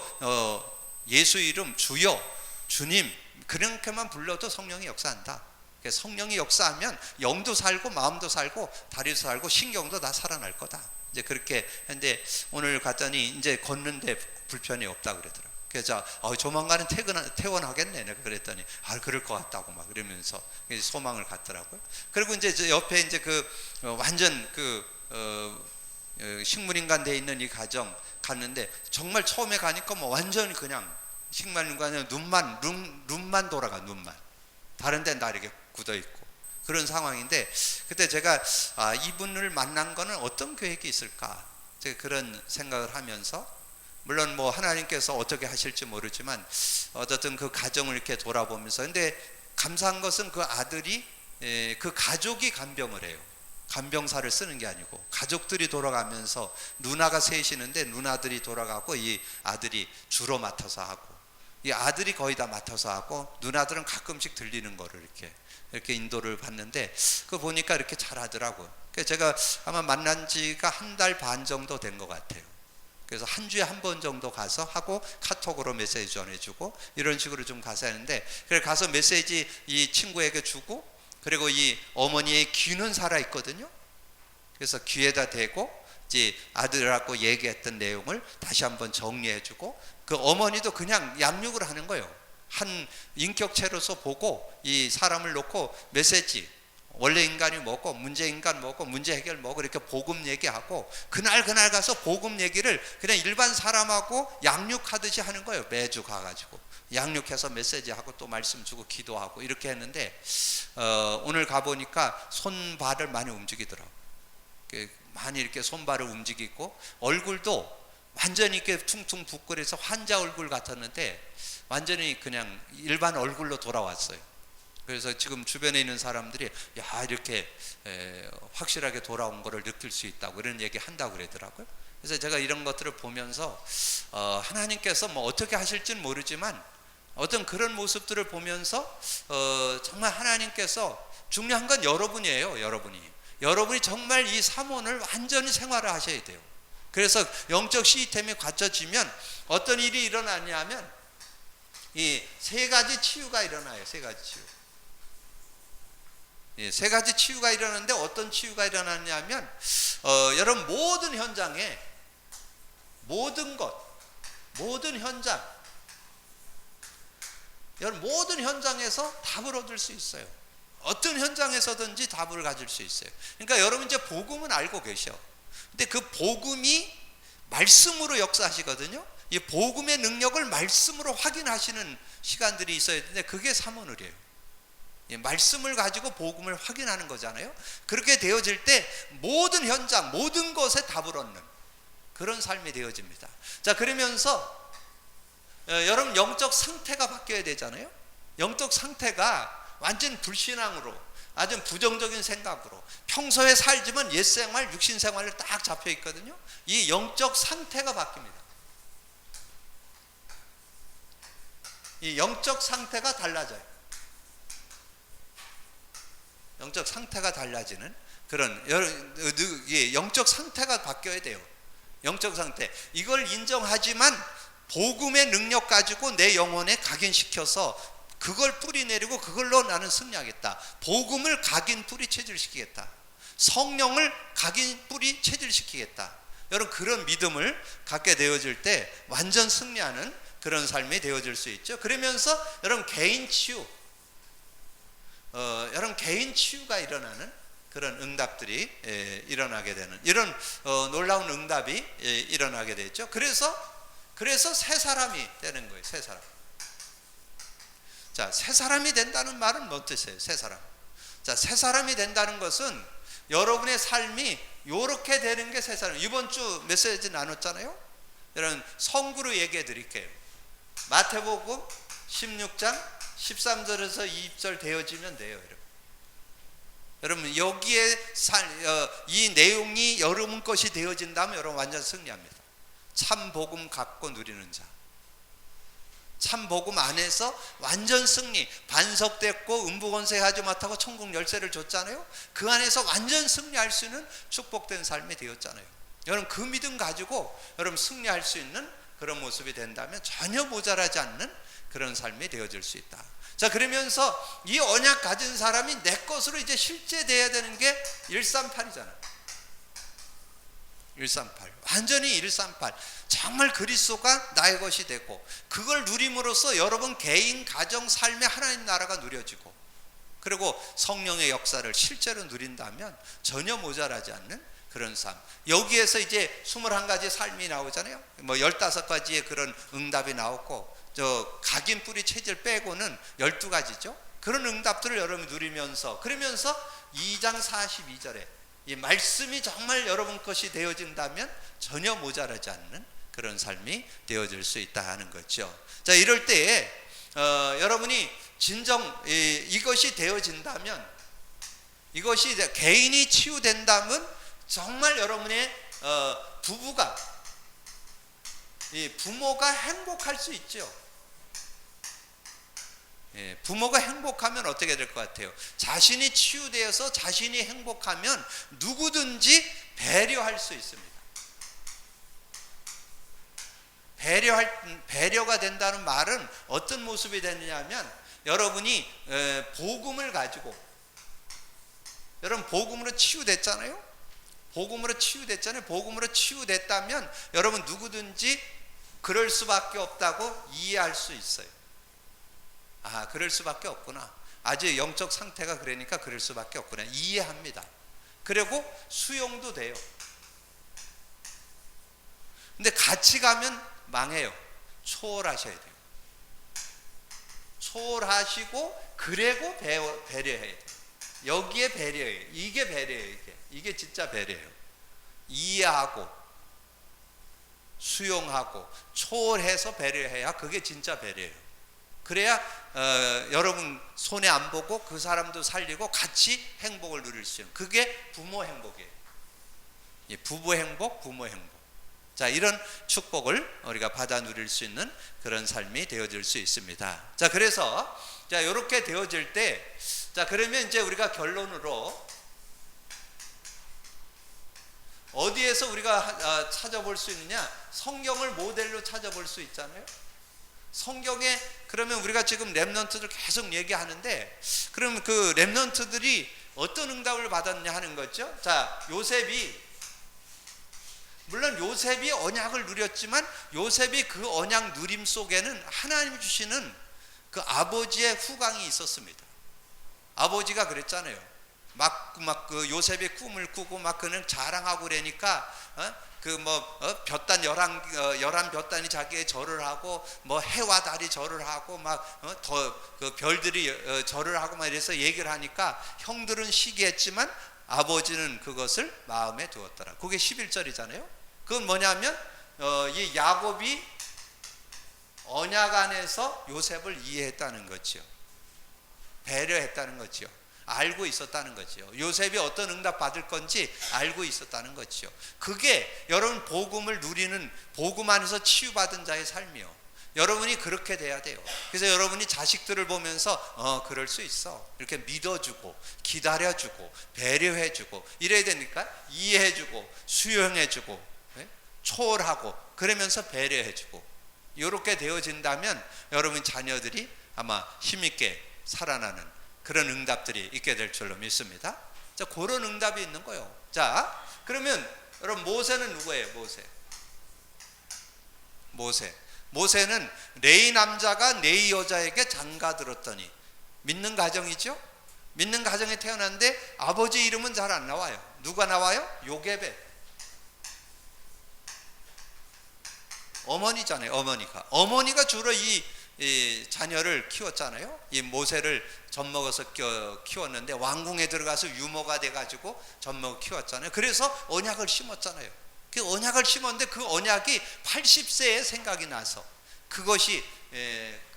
예수 이름 주여, 주님 그렇게만 불러도 성령이 역사한다. 성령이 역사하면 영도 살고 마음도 살고 다리도 살고 신경도 다 살아날 거다. 이제 그렇게 했는데 오늘 갔더니 이제 걷는데 불편이 없다 그러더라고요. 그래서 조만간은 퇴원하겠네 내가 그랬더니 그럴 것 같다고 막 그러면서 소망을 갖더라고요. 그리고 이제 옆에 이제 그 완전 식물인간 돼 있는 이 가정 갔는데, 정말 처음에 가니까 뭐 완전히 그냥 식물인간은 눈만 돌아가, 눈만. 다른 데는 다 이렇게 굳어 있고 그런 상황인데, 그때 제가 이분을 만난 거는 어떤 계획이 있을까, 제가 그런 생각을 하면서, 물론 뭐 하나님께서 어떻게 하실지 모르지만 어쨌든 그 가정을 이렇게 돌아보면서, 근데 감사한 것은 그 아들이 그 가족이 간병을 해요. 간병사를 쓰는 게 아니고 가족들이 돌아가면서, 누나가 셋이는데 누나들이 돌아가고 이 아들이 주로 맡아서 하고, 이 아들이 거의 다 맡아서 하고, 누나들은 가끔씩 들리는 거를 이렇게 인도를 받는데, 그거 보니까 이렇게 잘하더라고요. 그래서 제가 아마 만난 지가 한 달 반 정도 된 것 같아요. 그래서 한 주에 한 번 정도 가서 하고, 카톡으로 메시지 전해주고 이런 식으로 좀 가서 하는데, 그래 가서 메시지 이 친구에게 주고, 그리고 이 어머니의 귀는 살아 있거든요. 그래서 귀에다 대고 이제 아들하고 얘기했던 내용을 다시 한번 정리해주고, 그 어머니도 그냥 양육을 하는 거예요. 한 인격체로서 보고 이 사람을 놓고 메시지, 원래 인간이 뭐고 문제 인간 뭐고 문제 해결 뭐고 이렇게 복음 얘기하고, 그날 가서 복음 얘기를 그냥 일반 사람하고 양육하듯이 하는 거예요. 매주 가가지고 양육해서 메시지하고 또 말씀 주고 기도하고 이렇게 했는데, 오늘 가보니까 손발을 많이 움직이더라고요. 많이 이렇게 손발을 움직이고, 얼굴도 완전히 이렇게 퉁퉁 붓고 그래서 환자 얼굴 같았는데 완전히 그냥 일반 얼굴로 돌아왔어요. 그래서 지금 주변에 있는 사람들이 이렇게 확실하게 돌아온 거를 느낄 수 있다고 이런 얘기 한다고 그러더라고요. 그래서 제가 이런 것들을 보면서 하나님께서 뭐 어떻게 하실지는 모르지만 어떤 그런 모습들을 보면서 정말 하나님께서, 중요한 건 여러분이에요. 여러분이 정말 이 삼원을 완전히 생활을 하셔야 돼요. 그래서 영적 시스템이 갖춰지면 어떤 일이 일어나냐면 이 세 가지 치유가 일어나요. 세 가지 치유. 세 가지 치유가 일어나는데, 어떤 치유가 일어나냐면 여러분 모든 현장에, 모든 현장, 여러분 모든 현장에서 답을 얻을 수 있어요. 어떤 현장에서든지 답을 가질 수 있어요. 그러니까 여러분 이제 복음은 알고 계셔. 근데 그 복음이 말씀으로 역사하시거든요. 이 복음의 능력을 말씀으로 확인하시는 시간들이 있어야 되는데, 그게 삼원을이에요. 말씀을 가지고 복음을 확인하는 거잖아요. 그렇게 되어질 때 모든 현장, 모든 것에 답을 얻는 그런 삶이 되어집니다. 자, 그러면서 여러분 영적 상태가 바뀌어야 되잖아요. 영적 상태가 완전 불신앙으로, 아주 부정적인 생각으로 평소에 살지만 옛생활, 육신생활을 딱 잡혀 있거든요. 이 영적 상태가 바뀝니다. 이 영적 상태가 달라져요. 영적 상태가 달라지는 그런 영적 상태가 바뀌어야 돼요. 영적 상태, 이걸 인정하지만 복음의 능력 가지고 내 영혼에 각인시켜서 그걸 뿌리내리고 그걸로 나는 승리하겠다. 복음을 각인 뿌리 체질시키겠다. 성령을 각인 뿌리 체질시키겠다. 여러분 그런 믿음을 갖게 되어질 때 완전 승리하는 그런 삶이 되어질 수 있죠. 그러면서 여러분 개인 치유, 여러분 개인 치유가 일어나는 그런 응답들이 일어나게 되는 이런 놀라운 응답이 일어나게 되죠. 그래서 새 사람이 되는 거예요. 새 사람. 자, 새 사람이 된다는 말은 뭐 뜻이에요? 새 사람. 자, 새 사람이 된다는 것은 여러분의 삶이 요렇게 되는 게 새 사람. 이번 주 메시지 나눴잖아요. 여러분 성구로 얘기해 드릴게요. 마태복음 16장 13절에서 20절 되어지면 돼요. 여러분 여기에 이 내용이 여러분 것이 되어진다면 여러분 완전 승리합니다. 참 복음 갖고 누리는 자. 참 복음 안에서 완전 승리, 반석됐고 음부권세 못하고 천국 열쇠를 줬잖아요. 그 안에서 완전 승리할 수 있는 축복된 삶이 되었잖아요. 여러분 그 믿음 가지고 여러분 승리할 수 있는 그런 모습이 된다면 전혀 모자라지 않는 그런 삶이 되어질 수 있다. 자, 그러면서 이 언약 가진 사람이 내 것으로 이제 실제돼야 되는 게 138이잖아요. 138 완전히 138 정말 그리스도가 나의 것이 되고 그걸 누림으로써 여러분 개인 가정 삶의 하나님 나라가 누려지고 그리고 성령의 역사를 실제로 누린다면 전혀 모자라지 않는 그런 삶. 여기에서 이제 21가지 삶이 나오잖아요. 뭐 15가지의 그런 응답이 나오고 저 각인 뿌리 체질 빼고는 12가지죠. 그런 응답들을 여러분이 누리면서 그러면서 2장 42절에 이 말씀이 정말 여러분 것이 되어진다면 전혀 모자라지 않는 그런 삶이 되어질 수 있다 하는 거죠. 자, 이럴 때에 여러분이 진정 이것이 되어진다면 이것이 개인이 치유된다면 정말 여러분의 부부가 부모가 행복할 수 있죠. 부모가 행복하면 어떻게 될 것 같아요? 자신이 치유되어서 자신이 행복하면 누구든지 배려할 수 있습니다. 배려가 된다는 말은 어떤 모습이 되느냐 하면 여러분이 복음을 가지고 여러분 복음으로 치유됐잖아요. 복음으로 치유됐다면 여러분 누구든지 그럴 수밖에 없다고 이해할 수 있어요. 아, 그럴 수밖에 없구나. 아주 영적 상태가 그러니까 그럴 수밖에 없구나. 이해합니다. 그리고 수용도 돼요. 근데 같이 가면 망해요. 초월하셔야 돼요. 초월하시고 그리고 배려해야 돼요. 여기에 배려예요. 이게 배려예요. 이게 진짜 배려예요. 이해하고 수용하고 초월해서 배려해야 그게 진짜 배려예요. 그래야 여러분 손해 안 보고 그 사람도 살리고 같이 행복을 누릴 수 있는 그게 부모 행복이에요. 부부 행복, 부모 행복. 자, 이런 축복을 우리가 받아 누릴 수 있는 그런 삶이 되어질 수 있습니다. 자, 그래서 자, 이렇게 되어질 때 자, 그러면 이제 우리가 결론으로 어디에서 우리가 찾아볼 수 있느냐? 성경을 모델로 찾아볼 수 있잖아요. 성경에 그러면 우리가 지금 렘넌트들 계속 얘기하는데 그럼 그 렘넌트들이 어떤 응답을 받았냐 하는 거죠. 자, 물론 요셉이 언약을 누렸지만 요셉이 그 언약 누림 속에는 하나님 주시는 그 아버지의 후광이 있었습니다. 아버지가 그랬잖아요. 막 그 요셉이 꿈을 꾸고 막 그는 자랑하고 그러니까 볕단 11볕단이 자기의 절을 하고 뭐 해와 달이 절을 하고 막 그 별들이 절을 하고 막 이래서 얘기를 하니까 형들은 시기했지만 아버지는 그것을 마음에 두었더라. 그게 11절이잖아요. 그건 뭐냐면 이 야곱이 언약 안에서 요셉을 이해했다는 거죠. 배려했다는 거죠. 알고 있었다는 거죠. 요셉이 어떤 응답 받을 건지 알고 있었다는 거죠. 그게 여러분 복음을 누리는 복음 안에서 치유받은 자의 삶이요. 여러분이 그렇게 돼야 돼요. 그래서 여러분이 자식들을 보면서 그럴 수 있어 이렇게 믿어주고 기다려주고 배려해주고 이래야 되니까 이해해주고 수용해주고 초월하고 그러면서 배려해주고 이렇게 되어진다면 여러분 자녀들이 아마 힘있게 살아나는 그런 응답들이 있게 될 줄로 믿습니다. 자, 그런 응답이 있는 거예요. 자, 그러면 여러분 모세는 누구예요? 모세는 레위 남자가 레위 여자에게 장가들었더니 믿는 가정이죠. 믿는 가정에 태어났는데 아버지 이름은 잘 안 나와요. 누가 나와요? 요게벳. 어머니잖아요. 어머니가 주로 이 자녀를 키웠잖아요. 이 모세를 젖먹어서 키웠는데 왕궁에 들어가서 유모가 돼가지고 젖먹어 키웠잖아요. 그래서 언약을 심었잖아요. 그 언약을 심었는데 그 언약이 80세에 생각이 나서 그것이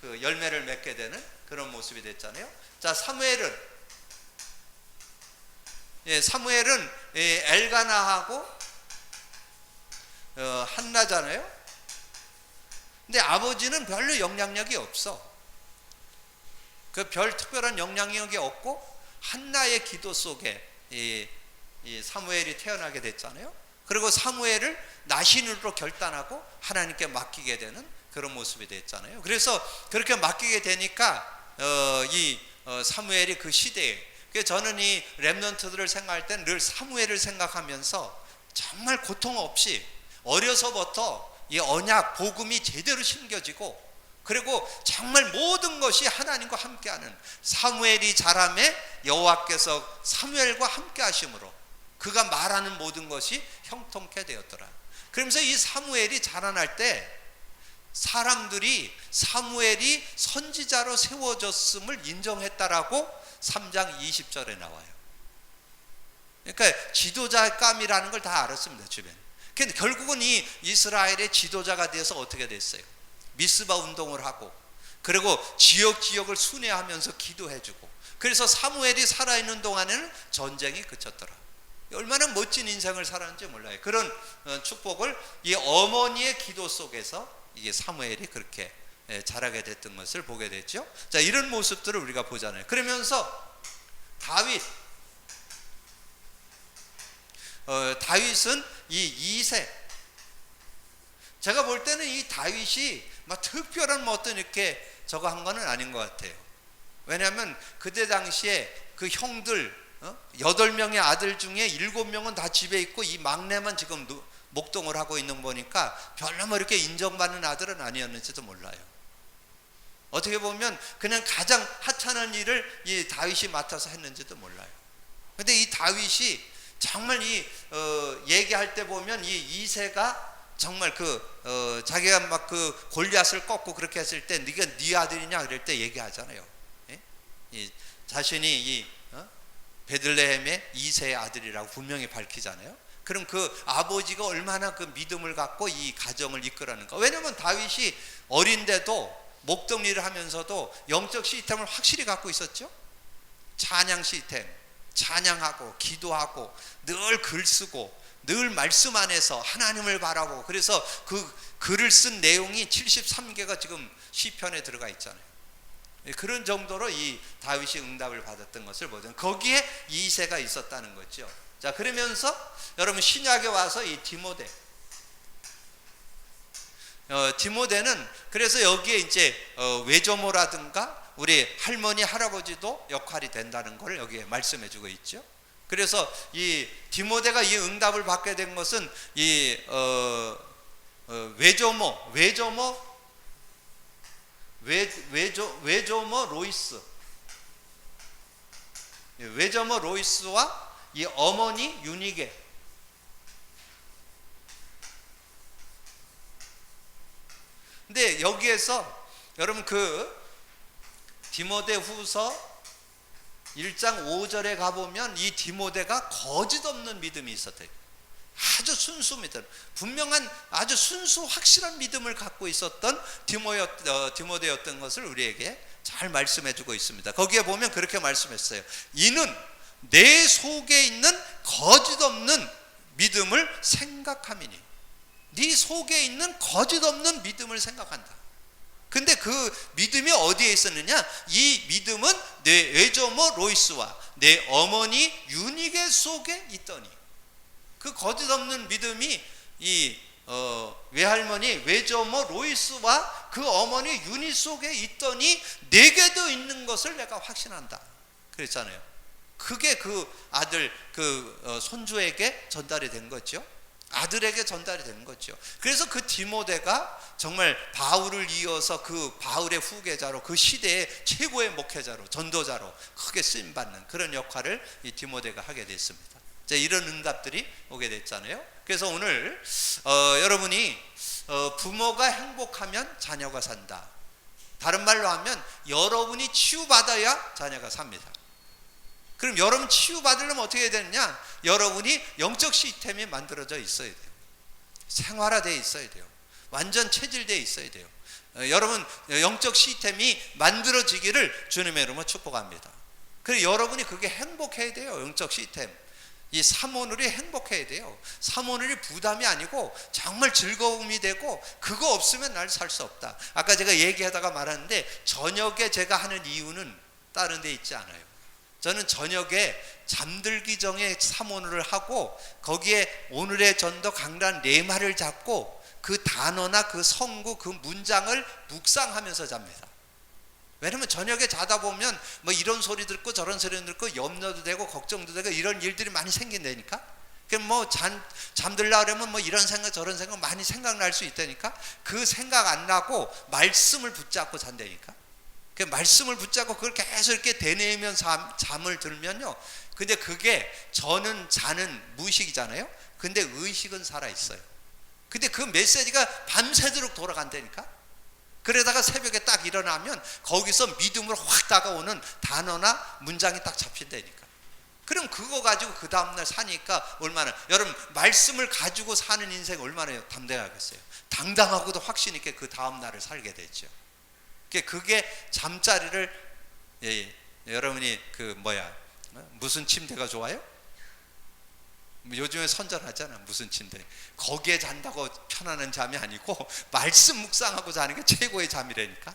그 열매를 맺게 되는 그런 모습이 됐잖아요. 자, 사무엘은 엘가나하고 한나잖아요. 근데 아버지는 별로 영향력이 없어. 그 별 특별한 영향력이 없고 한나의 기도 속에 이 사무엘이 태어나게 됐잖아요. 그리고 사무엘을 나신으로 결단하고 하나님께 맡기게 되는 그런 모습이 됐잖아요. 그래서 그렇게 맡기게 되니까 사무엘이 그 시대에, 저는 이 렘넌트들을 생각할 때는 늘 사무엘을 생각하면서 정말 고통 없이 어려서부터 이 언약 복음이 제대로 심겨지고, 그리고 정말 모든 것이 하나님과 함께하는, 사무엘이 자라매 여호와께서 사무엘과 함께 하심으로 그가 말하는 모든 것이 형통케 되었더라. 그러면서 이 사무엘이 자라날 때 사람들이 사무엘이 선지자로 세워졌음을 인정했다라고 3장 20절에 나와요. 그러니까 지도자감이라는 걸 다 알았습니다, 주변에. 근데 결국은 이 이스라엘의 지도자가 되어서 어떻게 됐어요? 미스바 운동을 하고, 그리고 지역을 순회하면서 기도해주고, 그래서 사무엘이 살아있는 동안에는 전쟁이 그쳤더라. 얼마나 멋진 인생을 살았는지 몰라요. 그런 축복을 이 어머니의 기도 속에서 이게 사무엘이 그렇게 자라게 됐던 것을 보게 됐죠. 자, 이런 모습들을 우리가 보잖아요. 그러면서 다윗은 이 2세, 제가 볼 때는 이 다윗이 막 특별한 어떤 이렇게 저거 한 거는 아닌 것 같아요. 왜냐하면 그때 당시에 그 형들 8명의 아들 중에 7명은 다 집에 있고 이 막내만 지금 목동을 하고 있는 보니까 별로 뭐 이렇게 인정받는 아들은 아니었는지도 몰라요. 어떻게 보면 그냥 가장 하찮은 일을 이 다윗이 맡아서 했는지도 몰라요. 근데 이 다윗이 정말 얘기할 때 보면 이 2세가 정말 자기가 막 그 골리앗을 꺾고 그렇게 했을 때 네가 네 아들이냐 그럴 때 얘기하잖아요. 예? 자신이 베들레헴의 2세의 아들이라고 분명히 밝히잖아요. 그럼 그 아버지가 얼마나 그 믿음을 갖고 이 가정을 이끌었는가. 왜냐하면 다윗이 어린데도 목동 일을 하면서도 영적 시스템을 확실히 갖고 있었죠. 찬양 시스템, 찬양하고 기도하고 늘 글 쓰고 늘 말씀 안에서 하나님을 바라보고, 그래서 그 글을 쓴 내용이 73개가 지금 시편에 들어가 있잖아요. 그런 정도로 이 다윗이 응답을 받았던 것을 보죠. 거기에 2세가 있었다는 거죠. 자, 그러면서 여러분 신약에 와서 이 디모데는 그래서 여기에 이제 외조모라든가 우리 할머니 할아버지도 역할이 된다는 걸 여기에 말씀해 주고 있죠. 그래서 이 디모데가 이 응답을 받게 된 것은 이 외조모 로이스와 이 어머니 유니게, 근데 여기에서 여러분 그 디모데 후서 1장 5절에 가보면 이 디모데가 거짓 없는 믿음이 있었대요. 아주 순수 믿음, 분명한 아주 순수 확실한 믿음을 갖고 있었던 디모데였던 것을 우리에게 잘 말씀해 주고 있습니다. 거기에 보면 그렇게 말씀했어요. 이는 내 속에 있는 거짓 없는 믿음을 생각함이니. 네 속에 있는 거짓 없는 믿음을 생각한다. 근데 그 믿음이 어디에 있었느냐? 이 믿음은 내 외조모 로이스와 내 어머니 유니게 속에 있더니. 그 거짓 없는 믿음이 이 외할머니 외조모 로이스와 그 어머니 유니 속에 있더니 내게도 있는 것을 내가 확신한다 그랬잖아요. 그게 그 아들 손주에게 전달이 된 거죠. 아들에게 전달이 된 거죠. 그래서 그 디모데가 정말 바울을 이어서 그 바울의 후계자로, 그 시대의 최고의 목회자로, 전도자로 크게 쓰임받는 그런 역할을 이 디모데가 하게 됐습니다. 이런 응답들이 오게 됐잖아요. 그래서 오늘 여러분이 부모가 행복하면 자녀가 산다. 다른 말로 하면 여러분이 치유받아야 자녀가 삽니다. 그럼 여러분 치유받으려면 어떻게 해야 되느냐? 여러분이 영적 시스템이 만들어져 있어야 돼요. 생활화되어 있어야 돼요. 완전 체질되어 있어야 돼요. 여러분 영적 시스템이 만들어지기를 주님의 이름으로 축복합니다. 그리고 여러분이 그게 행복해야 돼요. 영적 시스템. 이 삼오늘이 행복해야 돼요. 삼오늘이 부담이 아니고 정말 즐거움이 되고, 그거 없으면 날 살 수 없다. 아까 제가 얘기하다가 말았는데, 저녁에 제가 하는 이유는 다른 데 있지 않아요. 저는 저녁에 잠들기 전에 삼오늘을 하고, 거기에 오늘의 전도 강단 레마를 잡고 그 단어나 그 성구, 그 문장을 묵상하면서 잡니다. 왜냐면 저녁에 자다 보면 뭐 이런 소리 듣고 저런 소리 듣고 염려도 되고 걱정도 되고 이런 일들이 많이 생긴다니까. 그럼 뭐 잠들라 그러면 뭐 이런 생각 저런 생각 많이 생각날 수 있다니까. 그 생각 안 나고 말씀을 붙잡고 잔다니까. 그 말씀을 붙잡고 그걸 계속 이렇게 되뇌이면서 잠을 들면요, 근데 그게 저는 자는 무의식이잖아요. 근데 의식은 살아 있어요. 근데 그 메시지가 밤새도록 돌아간다니까. 그러다가 새벽에 딱 일어나면 거기서 믿음으로 확 다가오는 단어나 문장이 딱 잡힌다니까. 그럼 그거 가지고 그 다음날 사니까 얼마나, 여러분 말씀을 가지고 사는 인생 얼마나 담대하겠어요. 당당하고도 확신 있게 그 다음날을 살게 되죠. 그게 잠자리를, 여러분이 무슨 침대가 좋아요? 요즘에 선전하잖아. 무슨 침대, 거기에 잔다고 편안한 잠이 아니고 말씀 묵상하고 자는 게 최고의 잠이라니까.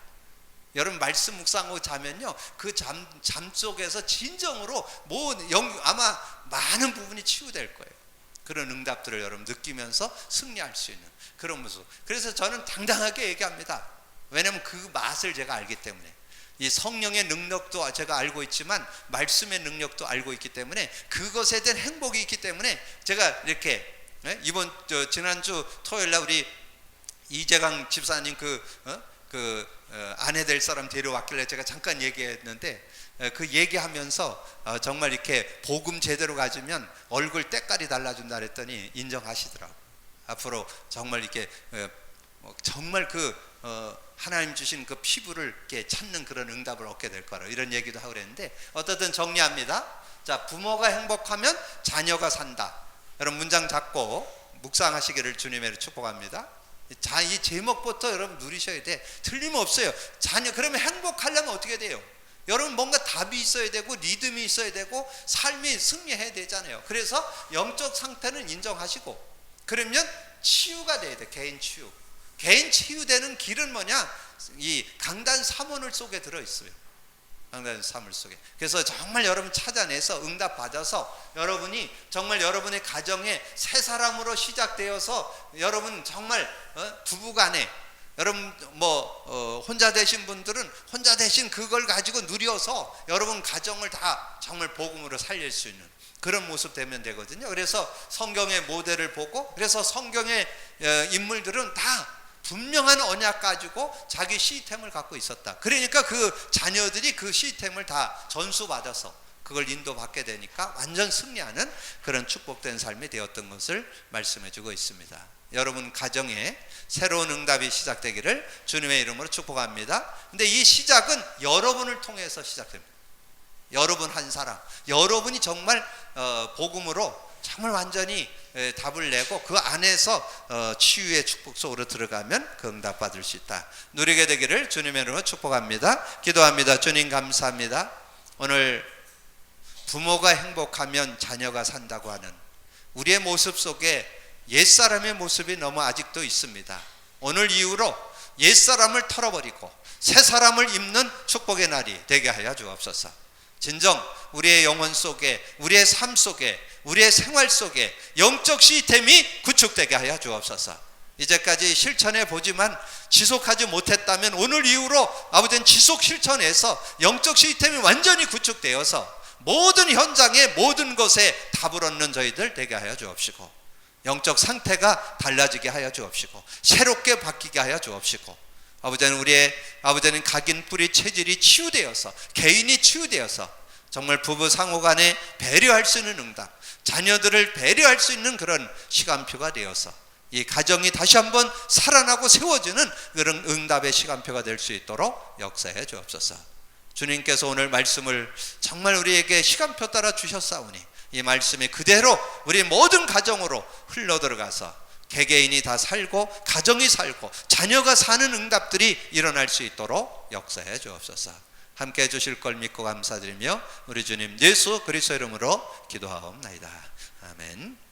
여러분 말씀 묵상하고 자면요, 그 잠 속에서 진정으로 아마 많은 부분이 치유될 거예요. 그런 응답들을 여러분 느끼면서 승리할 수 있는 그런 모습. 그래서 저는 당당하게 얘기합니다. 왜냐하면 그 맛을 제가 알기 때문에. 이 성령의 능력도 제가 알고 있지만 말씀의 능력도 알고 있기 때문에, 그것에 대한 행복이 있기 때문에 제가 이렇게, 지난주 토요일날 우리 이재강 집사님 아내 될 사람 데려왔길래 제가 잠깐 얘기했는데, 그 얘기하면서 정말 이렇게 복음 제대로 가지면 얼굴 때깔이 달라준다 그랬더니 인정하시더라고요. 앞으로 정말 이렇게 정말 하나님 주신 그 피부를 이렇게 찾는 그런 응답을 얻게 될 거라, 이런 얘기도 하고 그랬는데, 어떻든 정리합니다. 자, 부모가 행복하면 자녀가 산다. 여러분 문장 잡고 묵상하시기를 주님의 축복합니다. 이 제목부터 여러분 누리셔야 돼. 틀림없어요. 자녀, 그러면 행복하려면 어떻게 돼요? 여러분 뭔가 답이 있어야 되고 리듬이 있어야 되고 삶이 승리해야 되잖아요. 그래서 영적 상태는 인정하시고, 그러면 치유가 돼야 돼. 개인 치유. 개인 치유되는 길은 뭐냐? 이 강단 삼오늘 속에 들어있어요. 강단 삼오늘 속에. 그래서 정말 여러분 찾아내서 응답 받아서 여러분이 정말 여러분의 가정에 새 사람으로 시작되어서, 여러분 정말 부부간에, 여러분 혼자 되신 분들은 혼자 되신 그걸 가지고 누려서 여러분 가정을 다 정말 복음으로 살릴 수 있는 그런 모습 되면 되거든요. 그래서 성경의 모델을 보고, 그래서 성경의 인물들은 다 분명한 언약 가지고 자기 시스템을 갖고 있었다. 그러니까 그 자녀들이 그 시스템을 다 전수받아서 그걸 인도받게 되니까 완전 승리하는 그런 축복된 삶이 되었던 것을 말씀해 주고 있습니다. 여러분 가정에 새로운 응답이 시작되기를 주님의 이름으로 축복합니다. 근데 이 시작은 여러분을 통해서 시작됩니다. 여러분 한 사람, 여러분이 정말 복음으로 정말 완전히 답을 내고 그 안에서 치유의 축복 속으로 들어가면 그 응답 받을 수 있다. 누리게 되기를 주님의 이름으로 축복합니다. 기도합니다. 주님 감사합니다. 오늘 부모가 행복하면 자녀가 산다고 하는 우리의 모습 속에 옛사람의 모습이 너무 아직도 있습니다. 오늘 이후로 옛사람을 털어버리고 새 사람을 입는 축복의 날이 되게 하여 주옵소서. 진정 우리의 영혼 속에, 우리의 삶 속에, 우리의 생활 속에 영적 시스템이 구축되게 하여 주옵소서. 이제까지 실천해 보지만 지속하지 못했다면 오늘 이후로 아버지는 지속 실천해서 영적 시스템이 완전히 구축되어서 모든 현장에 모든 것에 답을 얻는 저희들 되게 하여 주옵시고, 영적 상태가 달라지게 하여 주옵시고, 새롭게 바뀌게 하여 주옵시고, 아버지는 각인 뿌리 체질이 치유되어서, 개인이 치유되어서 정말 부부 상호 간에 배려할 수 있는 응답, 자녀들을 배려할 수 있는 그런 시간표가 되어서 이 가정이 다시 한번 살아나고 세워지는 그런 응답의 시간표가 될 수 있도록 역사해 주옵소서. 주님께서 오늘 말씀을 정말 우리에게 시간표 따라 주셨사오니 이 말씀이 그대로 우리 모든 가정으로 흘러들어가서 개개인이 다 살고 가정이 살고 자녀가 사는 응답들이 일어날 수 있도록 역사해 주옵소서. 함께 해주실 걸 믿고 감사드리며 우리 주님 예수 그리스도 이름으로 기도하옵나이다. 아멘.